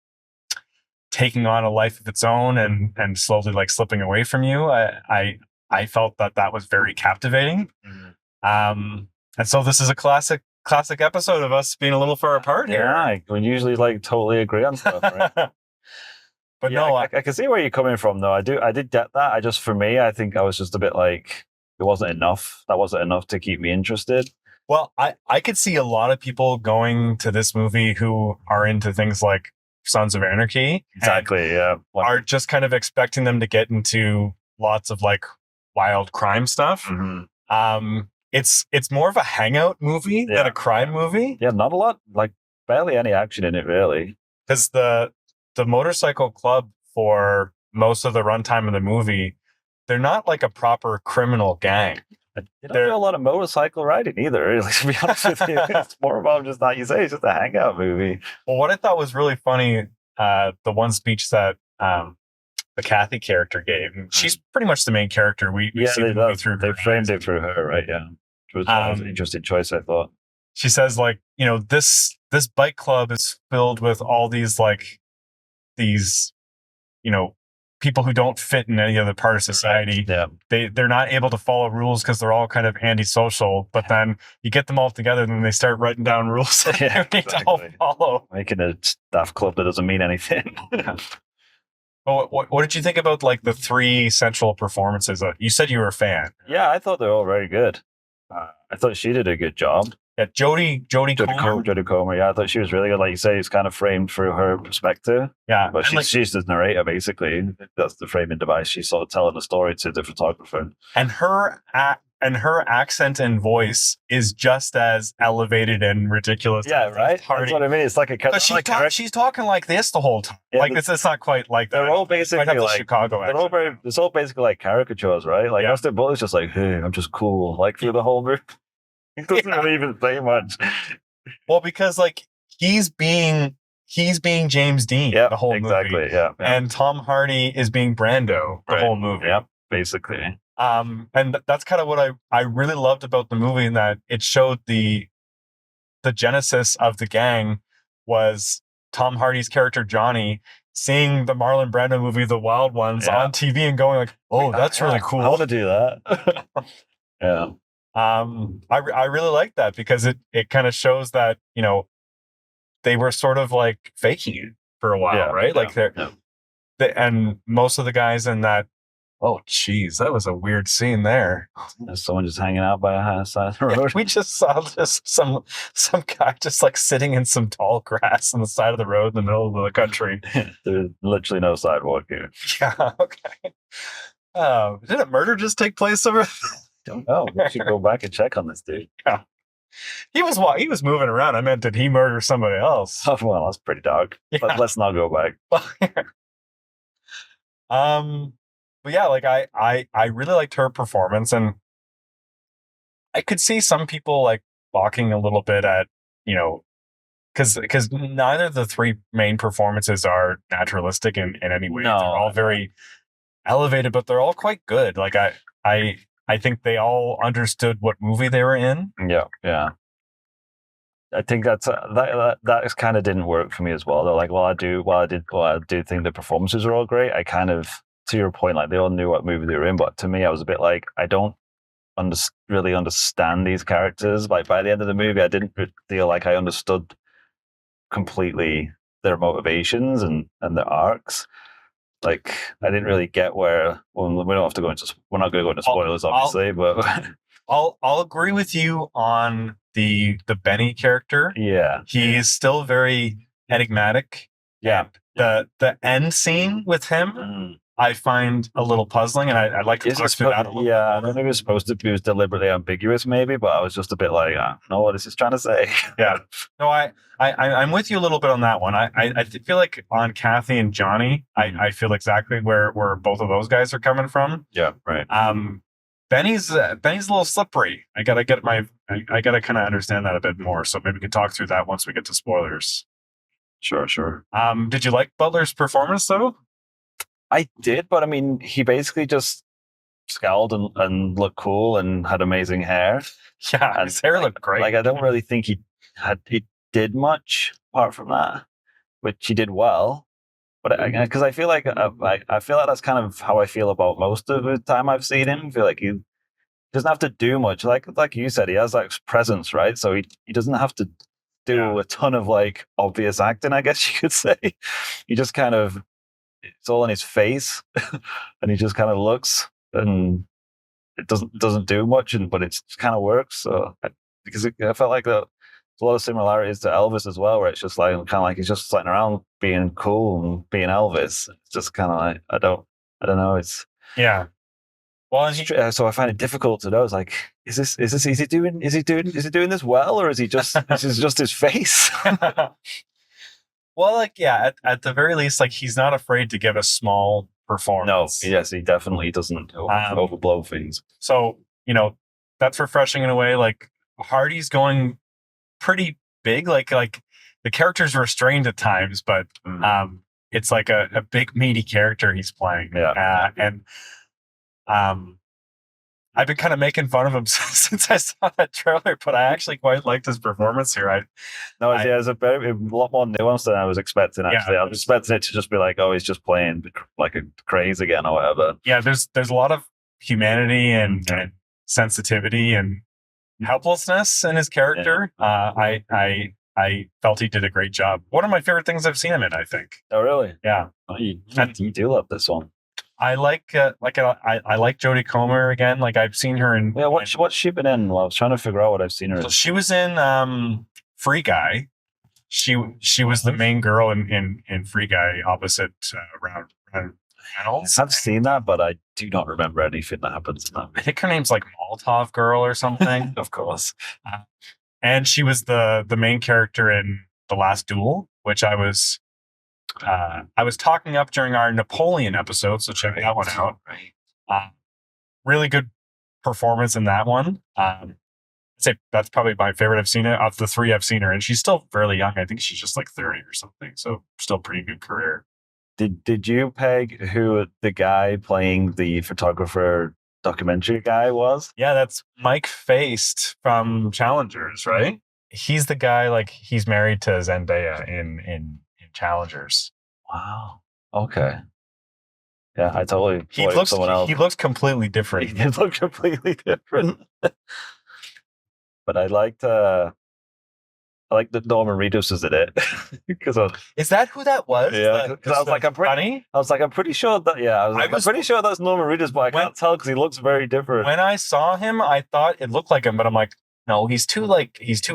taking on a life of its own and slowly like slipping away from you. I felt that was very captivating. And so this is a classic episode of us being a little far apart here. Yeah, we usually like totally agree on stuff, right? But yeah, no, I can see where you're coming from though. I did get that. For me, I think I was just a bit like, it wasn't enough. That wasn't enough to keep me interested. Well, I could see a lot of people going to this movie who are into things like Sons of Anarchy. Exactly. Yeah. Are just kind of expecting them to get into lots of like wild crime stuff. Mm-hmm. It's more of a hangout movie than a crime movie. Yeah, not a lot, like barely any action in it, really. Because the motorcycle club for most of the runtime of the movie, they're not like a proper criminal gang. They don't do a lot of motorcycle riding either, really, to be honest with you. It's more about just, like you say, it's just a hangout movie. Well, what I thought was really funny, the one speech that the Kathy character gave, she's pretty much the main character. We see the movie through. They framed it through her, right? Yeah, it was an interesting choice, I thought. She says, like, you know, this bike club is filled with all these you know, people who don't fit in any other part of society. Yeah. They're not able to follow rules because they're all kind of antisocial. But then you get them all together, and then they start writing down rules that you need to all follow. Making a staff club that doesn't mean anything. Well, what did you think about like the three central performances? You said you were a fan. Yeah, I thought they were all very good. I thought she did a good job. Yeah, Jodie Comer. Yeah, I thought she was really good. Like you say, it's kind of framed through her perspective. Yeah, but she's the narrator basically. That's the framing device. She's sort of telling the story to the photographer. And her accent and voice is just as elevated and ridiculous. Yeah, right. That's what I mean. It's like she's talking like this the whole time. Yeah, like it's not quite like they're all basically like Chicago. It's all basically like caricatures, right? Like Austin Butler's just like, hey, I'm just cool. Like through the whole movie. He doesn't really even say much. Well, because like he's being James Dean the whole movie. Yeah. And Tom Hardy is being Brando the whole movie. Yeah, basically. And that's kind of what I really loved about the movie, in that it showed the genesis of the gang was Tom Hardy's character Johnny seeing the Marlon Brando movie The Wild Ones on TV and going like, oh, that's really cool. I want to do that. Yeah. I really like that because it kind of shows that, you know, they were sort of like faking it for a while, right? Like and most of the guys in that. Oh, geez, that was a weird scene there. There's someone just hanging out by a side of the road. We just saw some guy just like sitting in some tall grass on the side of the road in the middle of the country. There's literally no sidewalk here. Yeah. Okay. Did a murder just take place over? Don't know. We should go back and check on this dude. Yeah. He was moving around. I meant, did he murder somebody else? Oh, well, that's pretty dark. Yeah. But let's not go back. But yeah, like I really liked her performance, and I could see some people like balking a little bit at, you know, because neither of the three main performances are naturalistic in any way. No. They're all very elevated, but they're all quite good. Like I think they all understood what movie they were in. Yeah. I think that kind of didn't work for me as well. They're like, well, I do think the performances are all great. I kind of to your point, like they all knew what movie they were in, but to me, I was a bit like, I don't really understand these characters. Like by the end of the movie, I didn't feel like I understood completely their motivations and their arcs. Like I didn't really get where. Well, we don't have to go into. We're not going to go into spoilers, obviously, but I'll agree with you on the Benny character. yeah, He's still very enigmatic. yeah. The end scene with him, I find a little puzzling, and I'd like to talk through that a little bit. I don't think it was supposed to be. It was deliberately ambiguous, maybe, but I was just a bit like, I don't know what this is trying to say. Yeah. No, I'm with you a little bit on that one. I feel like on Kathy and Johnny, I feel exactly where both of those guys are coming from. Yeah, right. Benny's a little slippery. I gotta kind of understand that a bit more. So maybe we can talk through that once we get to spoilers. Sure. Did you like Butler's performance though? I did, but I mean, he basically just scowled and looked cool and had amazing hair. Yeah, and his hair looked great. Like I don't really think he did much apart from that, which he did well. But because I feel like I feel like that's kind of how I feel about most of the time I've seen him. I feel like he doesn't have to do much. Like you said, he has like presence, right? So he doesn't have to do a ton of like obvious acting, I guess you could say. He just kind of, it's all in his face, and he just kind of looks, and it doesn't do much, but it kind of works. So because I felt like there's a lot of similarities to Elvis as well, where it's just like kind of like he's just sitting around being cool and being Elvis. It's just kind of like I don't know. It's Well, so I find it difficult to know. It's like, is he doing this well, or is he just this is just his face? Well, like at the very least, like he's not afraid to give a small performance. No, yes, he definitely doesn't overblow things. So that's refreshing in a way. Like Hardy's going pretty big. Like the character's restrained at times, but it's like a big meaty character he's playing. Yeah. And I've been kind of making fun of him since I saw that trailer, but I actually quite liked his performance here. There's a lot more nuance than I was expecting. Actually, I was expecting it to just be like, oh, he's just playing like a craze again or whatever. Yeah, there's a lot of humanity and sensitivity and helplessness in his character. Yeah. I felt he did a great job. One of my favorite things I've seen him in, I think. Oh, really? Yeah. Oh, you do love this one. I like Jodie Comer again. Like I've seen her in. Yeah, what's she been in? Well, I was trying to figure out what I've seen her in. She was in Free Guy. She was the main girl in Free Guy opposite Reynolds. I've seen that, but I do not remember anything that happens in that. I think her name's like Molotov Girl or something. Of course. And she was the main character in The Last Duel, which I was talking up during our Napoleon episode, so check that one out. Right. Really good performance in that one. I'd say that's probably my favorite I've seen it of the three I've seen her, and she's still fairly young. I think she's just like 30 or something, so still pretty good career. Did you peg who the guy playing the photographer documentary guy was? Yeah, that's Mike Faced from Challengers, right? He's the guy, like he's married to Zendaya in Challengers. Wow. Okay. Yeah, I totally. He looks completely different. He looks completely different. But I liked that Norman Reedus was in it. Is that who that was? Yeah, because I was like, I'm pretty sure that. Yeah, I'm pretty sure that's Norman Reedus, but I can't tell because he looks very different. When I saw him, I thought it looked like him, but I'm like, no, he's too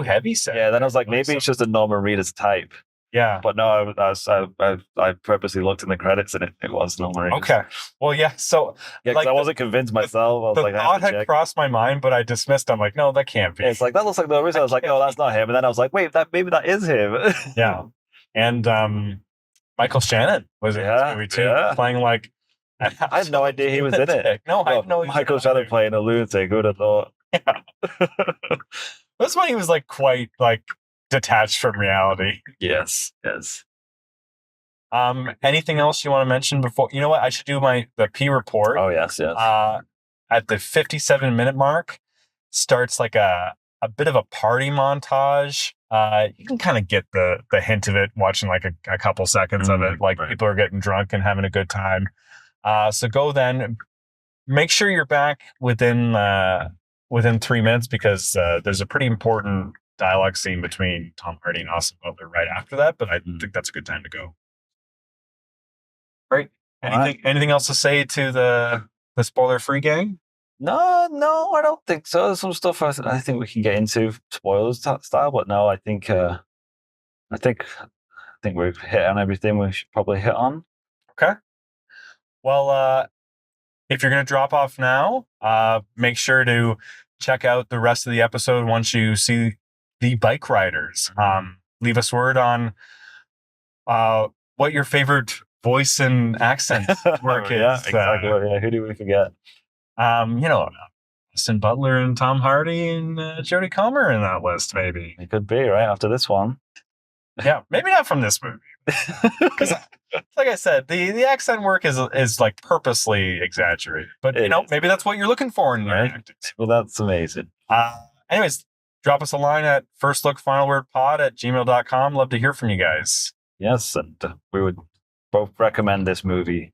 heavy set. Yeah, then I was like, maybe it's just a Norman Reedus type. Yeah, but no, I purposely looked in the credits and it was Norman Reedus. Okay, well, yeah, so because I wasn't convinced myself. I was like, thought had crossed my mind, but I dismissed. I'm like, no, that can't be. Yeah, it's like that looks like Norman Reedus. I was like, no, that's not him. And then I was like, wait, maybe that is him. Yeah, and Michael Shannon was in this movie too, playing like. I had no idea he was in it. No, I know Michael Shannon playing a lunatic. Who'd have thought? Yeah. That's why he was like quite like detached from reality. Yes. Anything else you want to mention before? You know what? I should do the P report. Oh yes. At the 57-minute mark, starts like a bit of a party montage. You can kind of get the hint of it watching like a couple seconds of it. Like people are getting drunk and having a good time. So go then. Make sure you're back within 3 minutes because there's a pretty important dialogue scene between Tom Hardy and Austin Butler right after that. But I think that's a good time to go. Right. Anything else to say to the spoiler-free gang? No, I don't think so. There's some stuff I think we can get into spoilers style, but no, I think we've hit on everything we should probably hit on. Okay. Well, if you're going to drop off now, make sure to check out the rest of the episode once you see the Bikeriders. Leave us word on what your favorite voice and accent work is. Yeah, exactly. Who do we forget? Austin Butler and Tom Hardy and Jodie Comer in that list, maybe. It could be, right, after this one. Yeah, maybe not from this movie. Because, like I said, the accent work is like purposely exaggerated. But, maybe that's what you're looking for in your acting. Well, that's amazing. Anyways, drop us a line at firstlookfinalwordpod@gmail.com. Love to hear from you guys. Yes, and we would both recommend this movie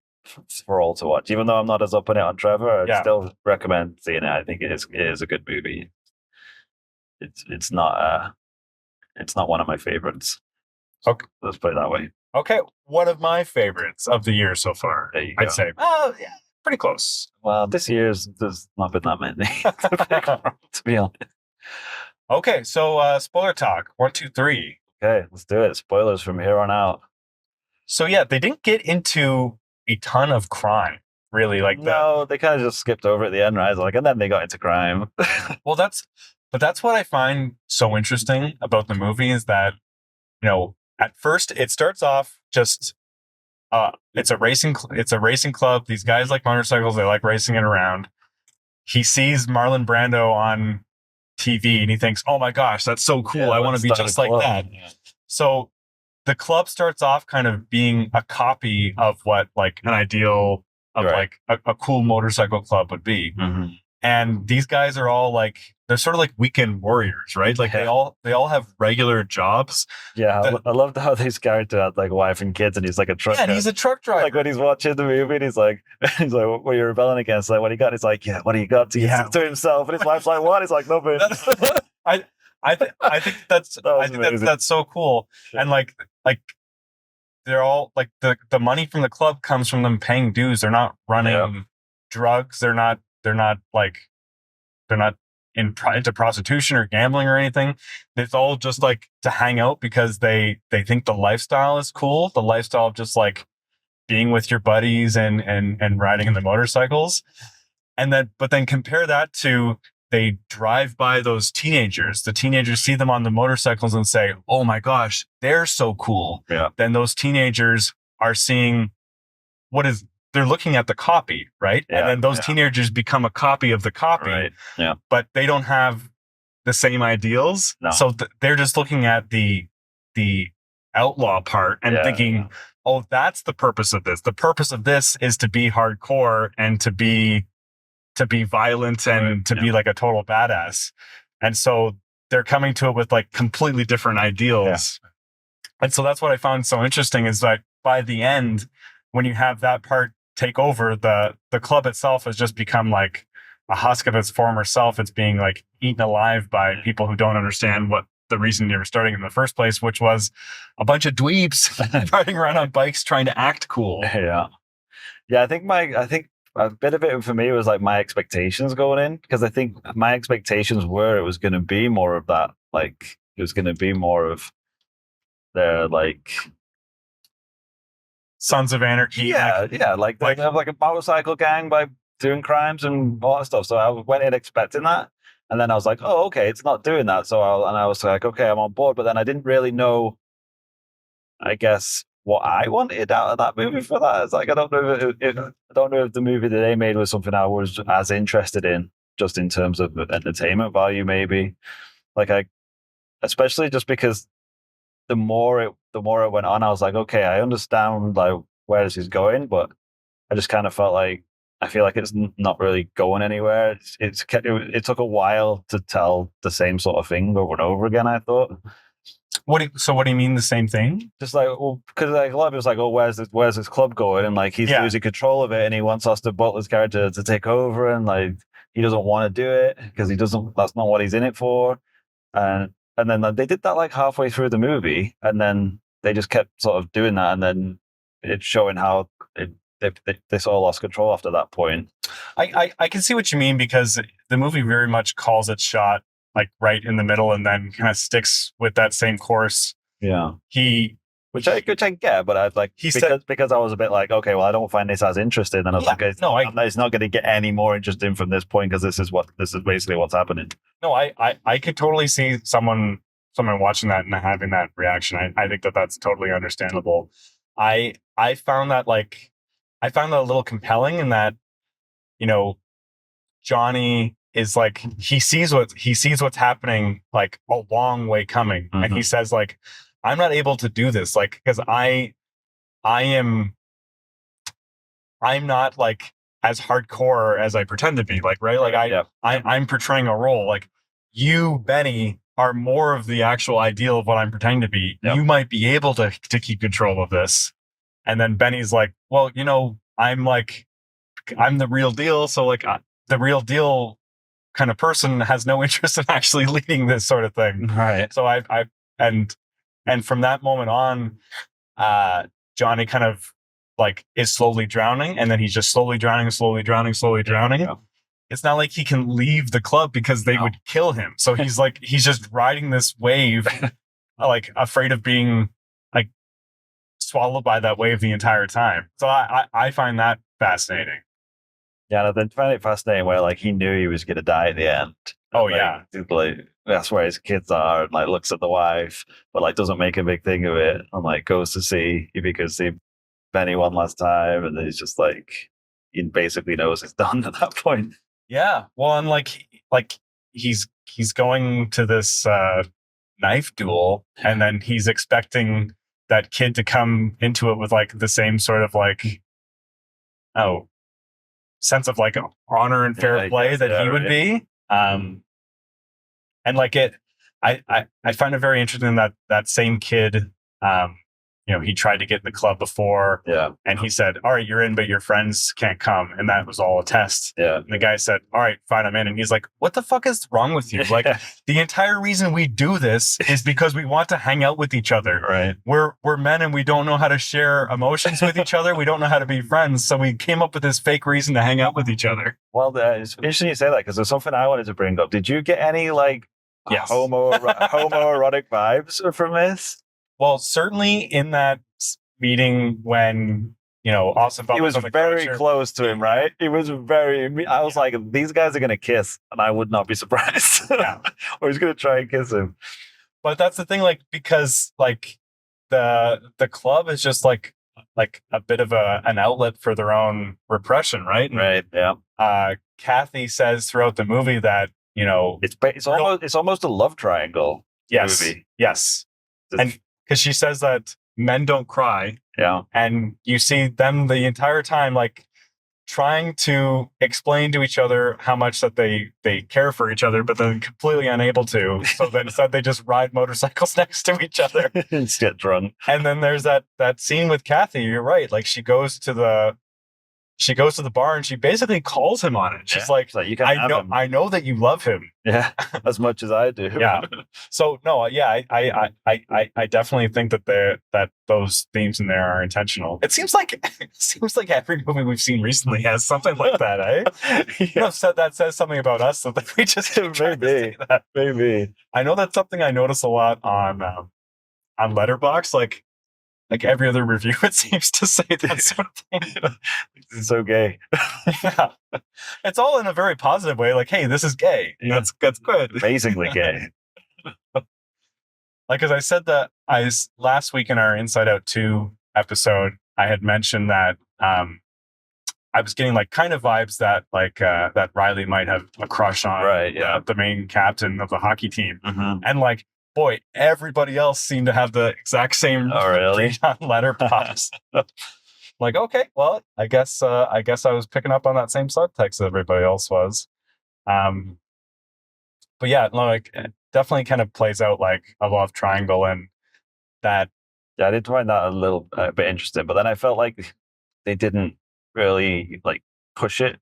for all to watch. Even though I'm not as up on it on Trevor, I'd still recommend seeing it. I think it is a good movie. It's not one of my favorites. Okay, let's put it that way. Okay, one of my favorites of the year so far. There you go. I'd say. Yeah, pretty close. Well, this year's there's not been that many, to be honest. Okay, so spoiler talk. 1, 2, 3. Okay, let's do it. Spoilers from here on out. So yeah, they didn't get into a ton of crime, really. No, they kind of just skipped over at the end, right? And then they got into crime. Well, that's what I find so interesting about the movie is that, at first it starts off just it's a racing club. These guys like motorcycles. They like racing it around. He sees Marlon Brando on TV and he thinks, "Oh my gosh, that's so cool! I want to be just like that." Yeah. So the club starts off kind of being a copy of what like an ideal of like a cool motorcycle club would be. Mm-hmm. And these guys are all like, they're sort of like weekend warriors, right? Like they all have regular jobs. Yeah, I loved how this character had like a wife and kids, and he's like a truck. Yeah, and he's a truck driver. Like when he's watching the movie, and he's like, "What are you rebelling against?" Like, what do you got? He's like, "Yeah, what do you got?" To himself, and his wife's like, "What?" He's like, "Nothing." I think that's that's so cool, and like they're all like the money from the club comes from them paying dues. They're not running drugs. They're not into prostitution or gambling or anything. It's all just like to hang out because they think the lifestyle is cool. The lifestyle of just like being with your buddies and riding in the motorcycles. But then compare that to they drive by those teenagers. The teenagers see them on the motorcycles and say, "Oh my gosh, they're so cool." Yeah. Then those teenagers are seeing they're looking at the copy, right? Yeah, and then those teenagers become a copy of the copy. Right. Yeah. But they don't have the same ideals. No. So they're just looking at the outlaw part and thinking, "Oh, that's the purpose of this. The purpose of this is to be hardcore and to be violent and to be like a total badass." And so they're coming to it with like completely different ideals. Yeah. And so that's what I found so interesting is that by the end, when you have that part take over, the club itself has just become like a husk of its former self. It's being like eaten alive by people who don't understand what the reason they were starting in the first place, which was a bunch of dweebs riding around on bikes trying to act cool. Yeah. I think a bit of it for me was like my expectations going in, because I think my expectations were it was going to be more of that. Like it was going to be more of their like Sons of Anarchy. Yeah. Like they have like a motorcycle gang by doing crimes and all that stuff. So I went in expecting that. And then I was like, "Oh, okay, it's not doing that." So I was like, "Okay, I'm on board." But then I didn't really know, I guess, what I wanted out of that movie for that. It's like, I don't know if the movie that they made was something I was as interested in, just in terms of entertainment value, maybe. Like especially just because the more it went on, I was like, okay, I understand like where this is going, but I just kind of felt like I feel like it's not really going anywhere. It took a while to tell the same sort of thing over and over again, I thought. So what do you mean the same thing? Just like, well, because like a lot of people's like, oh, where's this club going? And like he's losing control of it, and he wants Austin Butler's character to take over, and like he doesn't want to do it because he doesn't. That's not what he's in it for. And then like, they did that like halfway through the movie, and then they just kept sort of doing that, and then it's showing how they sort of lost control after that point. I can see what you mean, because the movie very much calls its shot like right in the middle, and then kind of sticks with that same course. Yeah, which I get, but I'd like because I was a bit like, okay, well, I don't find this as interesting, and I was like, it's not going to get any more interesting from this point because this is basically what's happening. No, I could totally see someone watching that and having that reaction. I think that's totally understandable. I found that a little compelling in that, you know, Johnny is like, he sees what's happening like a long way coming. Mm-hmm. And he says like, I'm not able to do this. Like, cause I'm not like as hardcore as I pretend to be, like, right. Like I'm portraying a role. Like you, Benny, are more of the actual ideal of what I'm pretending to be. Yep. You might be able to keep control of this. And then Benny's like, well, you know, I'm the real deal. So like the real deal kind of person has no interest in actually leading this sort of thing. Right. So and from that moment on, Johnny kind of like is slowly drowning, and then he's just slowly drowning. Yeah. It's not like he can leave the club because they would kill him. So he's just riding this wave, like afraid of being like swallowed by that wave the entire time. So I find that fascinating. Yeah, and I find it fascinating where like he knew he was going to die at the end. Oh, like, yeah. Like that's where his kids are, and like looks at the wife, but like doesn't make a big thing of it, and like goes to see if he could see Benny one last time, and then he's just like he basically knows it's done at that point. Yeah, well, and like he's going to this knife duel, and then he's expecting that kid to come into it with like the same sort of like sense of like honor and fair play that he would be. And like I find it very interesting that same kid, you know, he tried to get in the club before, and he said, all right, you're in, but your friends can't come. And that was all a test. Yeah. And the guy said, all right, fine, I'm in. And he's like, what the fuck is wrong with you? Like the entire reason we do this is because we want to hang out with each other. Right. We're men, and we don't know how to share emotions with each other. We don't know how to be friends. So we came up with this fake reason to hang out with each other. Well, it's interesting you say that, because there's something I wanted to bring up. Did you get any like homoerotic vibes from this? Well, certainly in that meeting when, you know, Austin Butler was very close to him, right? He was I was like, these guys are going to kiss, and I would not be surprised. Yeah. Or he's going to try and kiss him. But that's the thing, like, because like the club is just like a bit of an outlet for their own repression, right? Right. Yeah. Kathy says throughout the movie that, you know, it's almost a love triangle. Yes. Movie. Yes. And because she says that men don't cry. Yeah. And you see them the entire time, like trying to explain to each other how much that they care for each other, but then completely unable to. So then instead they just ride motorcycles next to each other. And get drunk. And then there's that scene with Kathy. You're right. Like she goes to the bar and she basically calls him on it. She's like, you can I know that you love him. Yeah, as much as I do. Yeah. So no, yeah, I definitely think that those themes in there are intentional. It seems like every movie we've seen recently has something like that, eh? Yeah. You know, that says something about us. So that we just maybe. I know that's something I notice a lot on Letterboxd, like every other review, it seems to say that sort of thing. This is so gay. Yeah. It's all in a very positive way. Like, hey, this is gay. Yeah. That's good. Amazingly gay. Like, as I said that last week in our Inside Out 2 episode, I had mentioned that I was getting like kind of vibes that that Riley might have a crush on the main captain of the hockey team. Mm-hmm. And like, boy, everybody else seemed to have the exact same really on Letterboxd. Like, okay, well, I guess I was picking up on that same subtext that everybody else was. But yeah, like, it definitely kind of plays out like a love triangle, and that Yeah, I did find that a bit interesting, but then I felt like they didn't really like push it.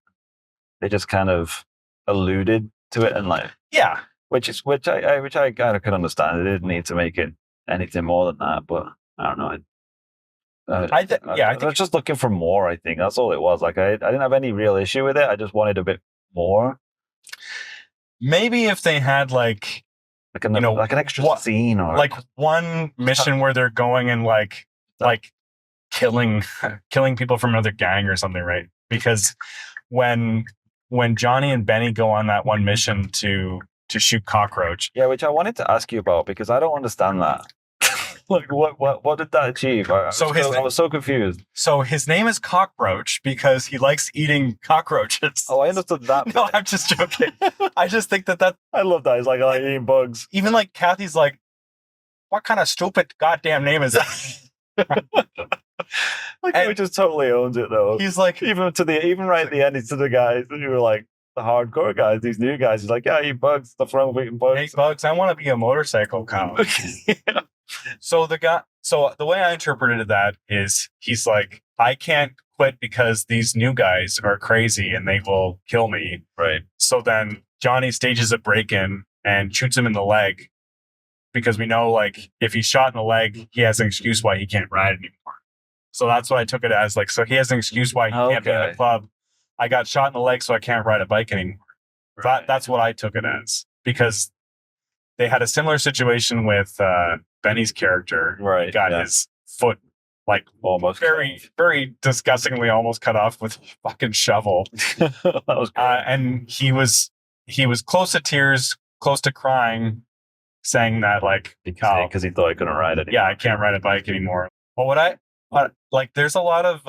They just kind of alluded to it, and like, yeah. which I kind of can understand. They didn't need to make it anything more than that, but I don't know. I think was just looking for more. I think that's all it was. Like I didn't have any real issue with it. I just wanted a bit more, maybe if they had like like an extra scene or like one mission where they're going and like killing people from another gang or something, right? Because when Johnny and Benny go on that one mission to shoot cockroach, which I wanted to ask you about because I don't understand that. Like what did that achieve? I was so confused. So his name is Cockroach because he likes eating cockroaches. Oh, I understood that. No, I'm just joking. I just think that I love that. He's like, I like eating bugs. Even like Kathy's like, what kind of stupid goddamn name is that? Like he just totally owns it though. He's like, even right at the end, he's to the guys who were like the hardcore guys, these new guys. He's like, yeah, I eat bugs. The wrong with eating bugs. Hate bugs. I want to be a motorcycle cop. Yeah. So the way I interpreted that is he's like, I can't quit because these new guys are crazy and they will kill me. Right. So then Johnny stages a break-in and shoots him in the leg because we know like if he's shot in the leg, he has an excuse why he can't ride anymore. So that's what I took it as. Like, so he has an excuse why he can't be in the club. I got shot in the leg, so I can't ride a bike anymore. Right. That's what I took it as because they had a similar situation with Benny's character. Right. He got his foot like almost very, very disgustingly almost cut off with a fucking shovel. That was great. And he was close to tears, close to crying, saying that like because he thought he couldn't ride it. Yeah, I can't ride a bike anymore. But like there's a lot of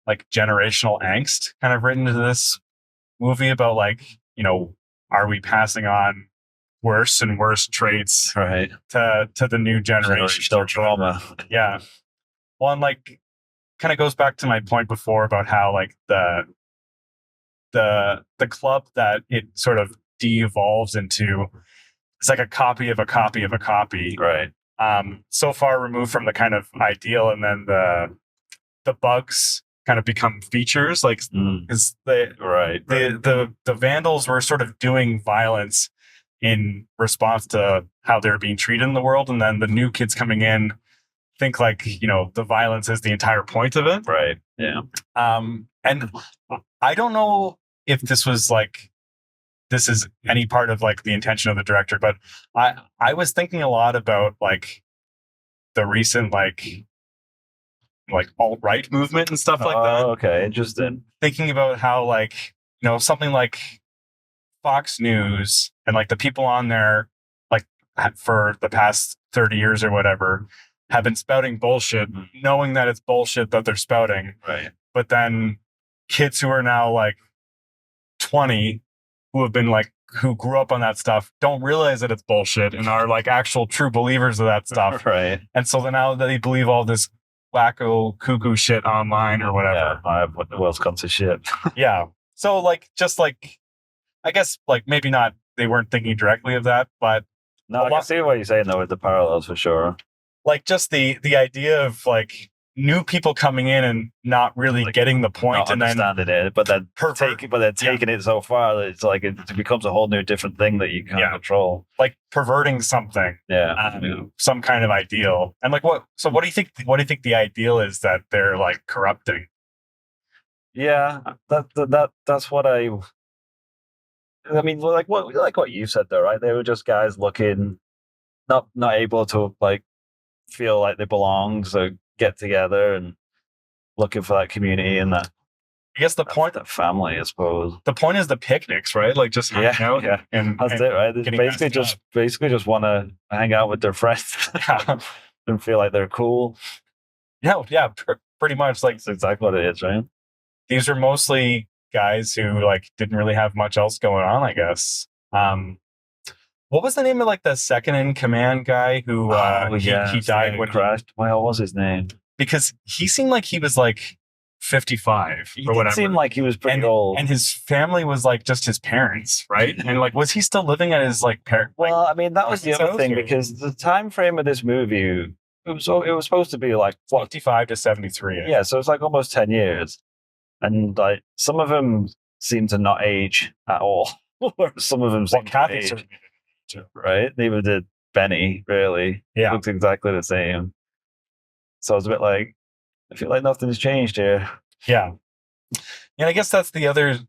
like generational angst kind of written into this movie about like, are we passing on worse and worse traits right to the new generation? Still trauma. Yeah. Well, and like kind of goes back to my point before about how like the club that it sort of de-evolves into is like a copy of a copy of a copy. Right. So far removed from the kind of ideal, and then the bugs kind of become features, like is the vandals were sort of doing violence in response to how they're being treated in the world, and then the new kids coming in think like the violence is the entire point of it. Right. Yeah. And I don't know if this is any part of like the intention of the director, but I was thinking a lot about like the recent like alt-right movement and stuff like that. Okay, interesting. Thinking about how like something like Fox News and like the people on there like for the past 30 years or whatever have been spouting bullshit, knowing that it's bullshit that they're spouting. Right. But then kids who are now like 20 who grew up on that stuff don't realize that it's bullshit and are like actual true believers of that stuff. Right. And so then now they believe all this wacko cuckoo shit online or whatever. Yeah, what the world's come to shit. Yeah. So like, just like, I guess like maybe not, they weren't thinking directly of that, but no, I can see what you're saying though with the parallels for sure. Like just the idea of like new people coming in and not really like, getting the point, not and understanding then it, but then taking it so far that it's like it becomes a whole new different thing that you can't control, like perverting something, some kind of ideal. And like what do you think? What do you think the ideal is that they're like corrupting? Yeah, that's what I mean. Like what you said though, right? They were just guys looking not able to like feel like they belong, so get together and looking for that community and that. I guess the point, that family, I suppose. The point is the picnics, right? Like just hanging out. Yeah, and that's it, right? They basically just want to hang out with their friends and feel like they're cool. Yeah, pretty much. Like that's exactly what it is, right? These are mostly guys who like didn't really have much else going on, I guess. What was the name of like the second in command guy who he died when he crashed? What was his name? Because he seemed like he was like 55 or whatever. It seemed like he was pretty old, and his family was like just his parents, right? And like, was he still living at his like parent? Well, I mean, that was the other thing because the time frame of this movie it was supposed to be like what? 55 to 73. Yeah, so it's like almost 10 years, and like some of them seem to not age at all. Some of them seem to Kathy age, certainly did too. right? Neither did Benny, really. Yeah. Looks exactly the same. So I was a bit like, I feel like nothing's changed here. Yeah. And I guess that's the other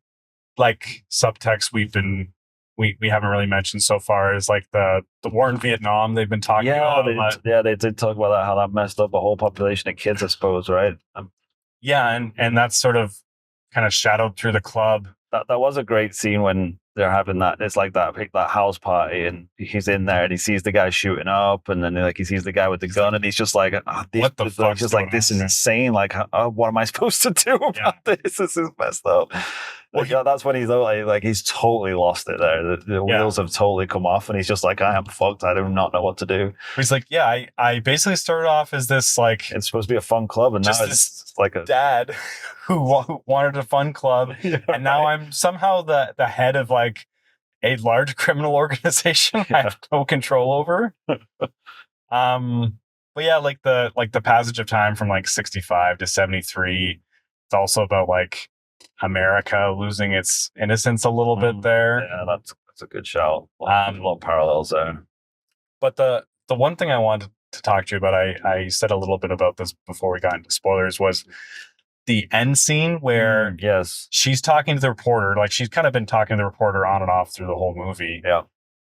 like subtext we haven't really mentioned so far is like the war in Vietnam they've been talking about. They did talk about that, how that messed up a whole population of kids, I suppose, right? Yeah, and that's sort of kind of shadowed through the club. That was a great scene when they're having that. It's like that house party, and he's in there, and he sees the guy shooting up, and then like he sees the guy with the gun, and he's just like, "What the fuck?" Just like, this is insane. Like, what am I supposed to do about this? This is messed up. Well, that's when he's like he's totally lost it there. The wheels have totally come off, and he's just like, I am fucked. I do not know what to do. He's like, yeah, I basically started off as this like it's supposed to be a fun club, and now it's like a dad who wanted a fun club, and now I'm somehow the head of like a large criminal organization I have no control over. But yeah, like the passage of time from like 65 to 73. It's also about like America losing its innocence a little bit there. Yeah, that's a good shout. A lot of parallels there. But the one thing I wanted to talk to you about, I said a little bit about this before we got into spoilers, was the end scene where she's talking to the reporter. Like she's kind of been talking to the reporter on and off through the whole movie. Yeah.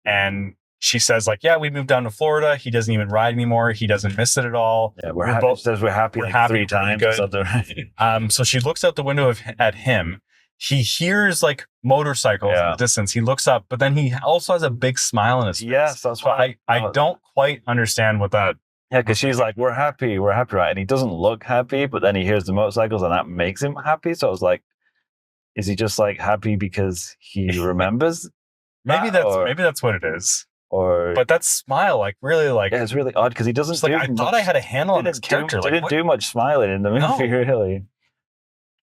And she says like, yeah, we moved down to Florida. He doesn't even ride anymore. He doesn't miss it at all. Yeah, we're happy. Says we're happy like 3 times. Good. So she looks out the window at him. He hears like motorcycles in the distance. He looks up, but then he also has a big smile on his face. Yes, that's why I don't quite understand what that. Yeah, because she's like, we're happy, right? And he doesn't look happy, but then he hears the motorcycles and that makes him happy. So I was like, is he just like happy because he remembers? Maybe that's what it is. But that smile, like really, like it's really odd because he doesn't. Like, I thought I had a handle on this character. He didn't do much smiling in the movie, really.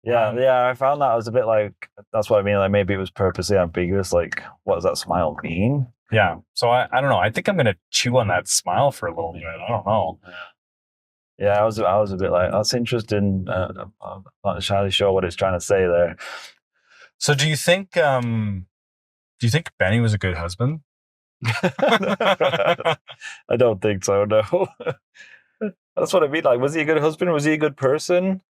Yeah, I found that I was a bit like, that's what I mean. Like maybe it was purposely ambiguous. Like, what does that smile mean? Yeah. So I don't know. I think I'm gonna chew on that smile for a little bit. I don't know. Yeah, I was a bit like, that's interesting. I'm not entirely sure what it's trying to say there. So do you think Benny was a good husband? I don't think so. No. That's what I mean. Like, was he a good husband? Was he a good person?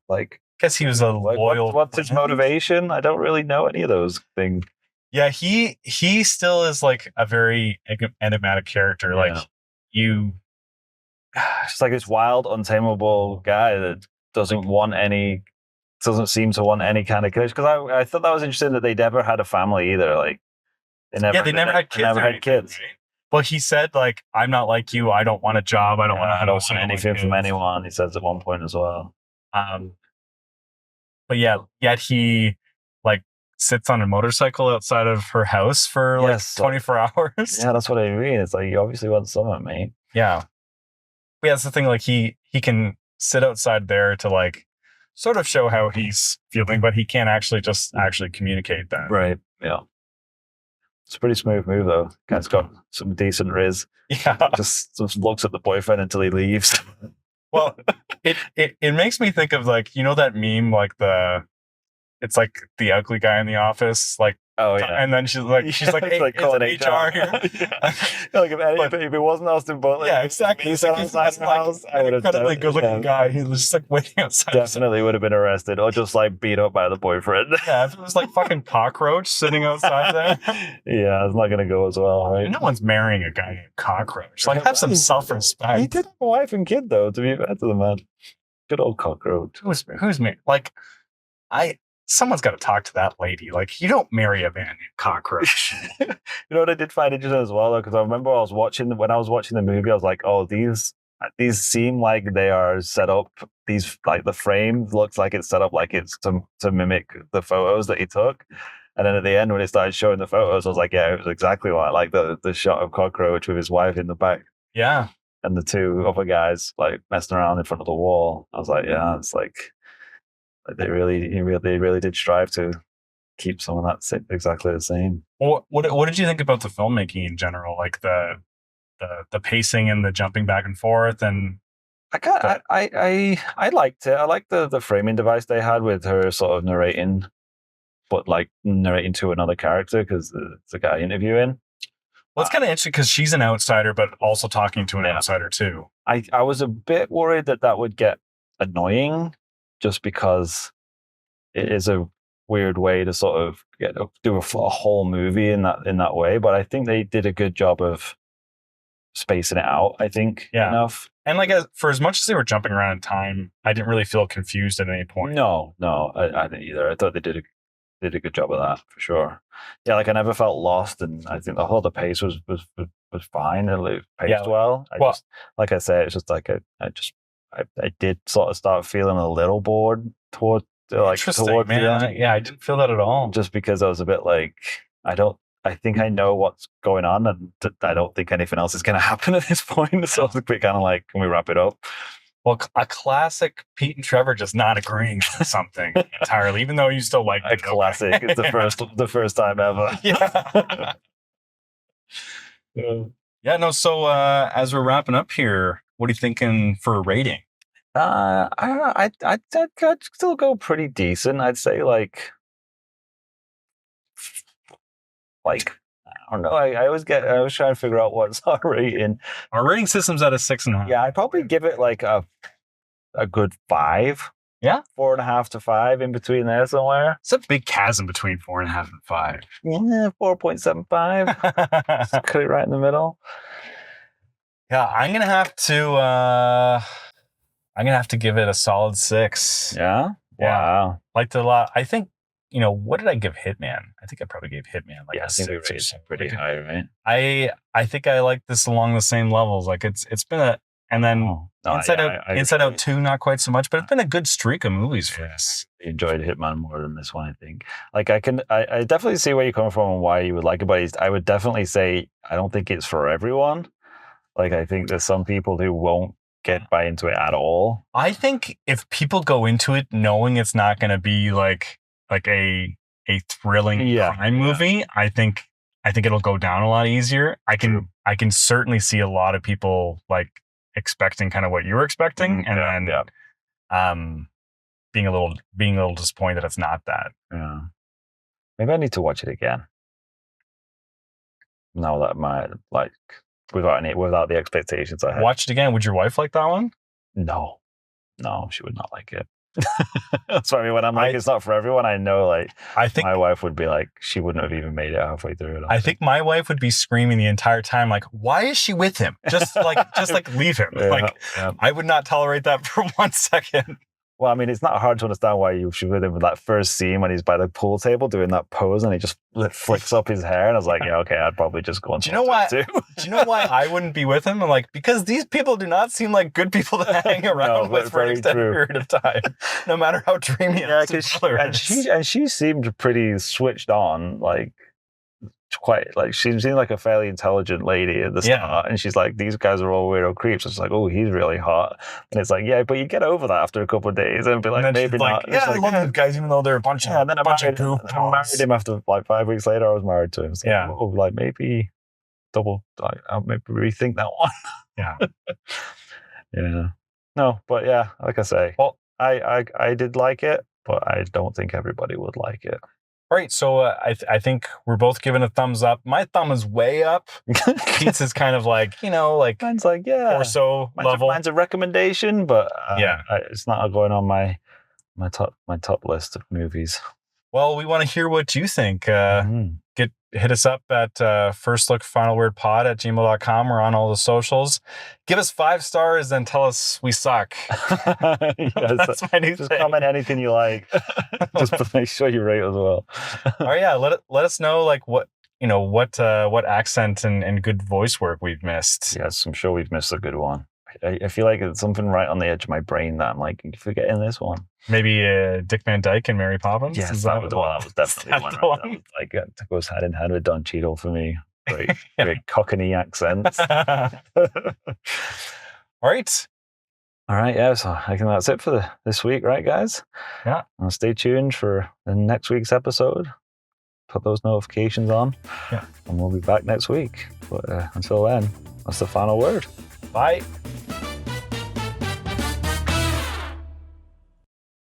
Like, I guess he was a loyal. What's his motivation? I don't really know any of those things. Yeah, he still is like a very enigmatic character. Like just like this wild, untamable guy that doesn't seem to want any kind of connection. Because I thought that was interesting that they never had a family either. Like, they never had kids. But he said, like, I'm not like you. I don't want a job. I don't want anything from anyone. He says at one point as well. But yeah, yet he like sits on a motorcycle outside of her house for like 24 hours. Yeah, that's what I mean. It's like, you obviously want someone, mate. Yeah. But yeah, that's the thing. Like he can sit outside there to like sort of show how he's feeling, but he can't actually communicate that. Right. Yeah. It's a pretty smooth move though. Guy's got some decent riz. Yeah. Just looks at the boyfriend until he leaves. Well, it makes me think of like, you know, that meme, like it's like the ugly guy in the office, like, oh yeah, and then she's like, hey, like calling HR here. Like if it wasn't Austin Butler, yeah, exactly. He's outside the house. I would have incredibly good-looking guy. He was just like waiting outside. Definitely would have been arrested or just like beat up by the boyfriend. Yeah, if it was like fucking cockroach sitting outside there. Yeah, it's not gonna go as well, right? No one's marrying a guy named Cockroach. Like, have some self-respect. He did have a wife and kid though. To be fair to the man, good old Cockroach. Who's married? Like, someone's got to talk to that lady. Like, you don't marry a man named Cockroach. You know what I did find interesting as well, though, because I remember when I was watching the movie, I was like, oh, these seem like they are set up. These, like, the frame looks like it's set up like it's to mimic the photos that he took. And then at the end, when it started showing the photos, I was like, yeah, it was exactly like the shot of Cockroach with his wife in the back. Yeah. And the two other guys like messing around in front of the wall. I was like, yeah, it's like they really did strive to keep some of that exactly the same. What did you think about the filmmaking in general? Like the the pacing and the jumping back and forth, and I liked it. I liked the framing device they had with her sort of narrating, but like narrating to another character because it's a guy interviewing. well, it's kind of interesting because she's an outsider, but also talking to an outsider too. I was a bit worried that would get annoying, just because it is a weird way to sort of do a whole movie in that way. But I think they did a good job of spacing it out. I think enough. And like for as much as they were jumping around in time, I didn't really feel confused at any point. No, I didn't either. I thought they did a good job of that for sure. Yeah, like I never felt lost, and I think the pace was fine. It paced well. Just, like I say, it's just like I did sort of start feeling a little bored towards man. The end. Yeah, I didn't feel that at all. Just because I was a bit like, I think I know what's going on, and I don't think anything else is going to happen at this point. So it's a bit kind of like, can we wrap it up? Well, a classic Pete and Trevor just not agreeing on something entirely, even though you still like a classic. It's the first time ever. Yeah. Yeah. No. So as we're wrapping up here, what are you thinking for a rating? I don't know. I'd still go pretty decent. I'd say like I don't know. I was trying to figure out what's our rating. Our rating system's at a 6.5. Yeah, I'd probably give it like a good 5. Yeah, 4.5 to 5 in between there somewhere. It's a big chasm between 4.5 and 5. Yeah, 4.75. Just cut it right in the middle. Yeah, I'm gonna have to give it a solid 6. Yeah. Wow. Liked it a lot. I think. What did I give Hitman? I think I probably gave Hitman like I think we rated pretty high, right? I think I like this along the same levels. Like it's been Inside Out 2, not quite so much, but it's been a good streak of movies for us. I enjoyed Hitman more than this one, I think. Like I definitely see where you're coming from and why you would like it, but I would definitely say I don't think it's for everyone. Like I think there's some people who won't buy into it at all. I think if people go into it knowing it's not going to be like a thrilling crime movie, I think it'll go down a lot easier. I can certainly see a lot of people like expecting kind of what you were expecting, and then being a little disappointed that it's not that. Yeah, maybe I need to watch it again. Now that without the expectations I had. Watch it again. Would your wife like that one? No, she would not like it. That's why when I'm like, it's not for everyone, I know I think my wife would be like, she wouldn't have even made it halfway through it. I think my wife would be screaming the entire time, like, why is she with him? Just leave him. I would not tolerate that for 1 second. Well, I mean, it's not hard to understand why you should with him with that first scene when he's by the pool table doing that pose and he just flicks up his hair. And I was like, yeah, okay, I'd probably just go on. Do you know why? Do you know why I wouldn't be with him? I'm like, because these people do not seem like good people to hang around with for an extended period of time, no matter how dreamy. Yeah, and she seemed pretty switched on, like. Quite like she seemed like a fairly intelligent lady at the start, and she's like, these guys are all weirdo creeps. It's like, oh, he's really hot, and it's like, yeah, but you get over that after a couple of days and be like, maybe not. Yeah, I love these guys even though they're a bunch of then I married him after like 5 weeks later. I was married to him. So like maybe I'll maybe rethink that one. Yeah, no, but yeah, like I say, well, I did like it, but I don't think everybody would like it. All right, so I think we're both giving a thumbs up. My thumb is way up. Pete's is kind of like, mine's like, or so level. Mine's a recommendation, but it's not going on my top list of movies. Well, we want to hear what you think. Hit us up at firstlookfinalwordpod@gmail.com. We're on all the socials. Give us 5 stars and tell us we suck. That's my new Just thing. comment anything you like. Just make sure you rate as well. Oh yeah, let us know like what accent and good voice work we've missed. Yes, I'm sure we've missed a good one. I feel like it's something right on the edge of my brain that I'm like, forgetting this one. Maybe Dick Van Dyke and Mary Poppins? Yes, that was definitely one. That was like, it goes hand in hand with Don Cheadle for me. Great Cockney accents. All right. Yeah, so I think that's it for this week, right, guys? Yeah. And stay tuned for the next week's episode. put those notifications on. Yeah. And we'll be back next week. But until then, that's the final word. Bye.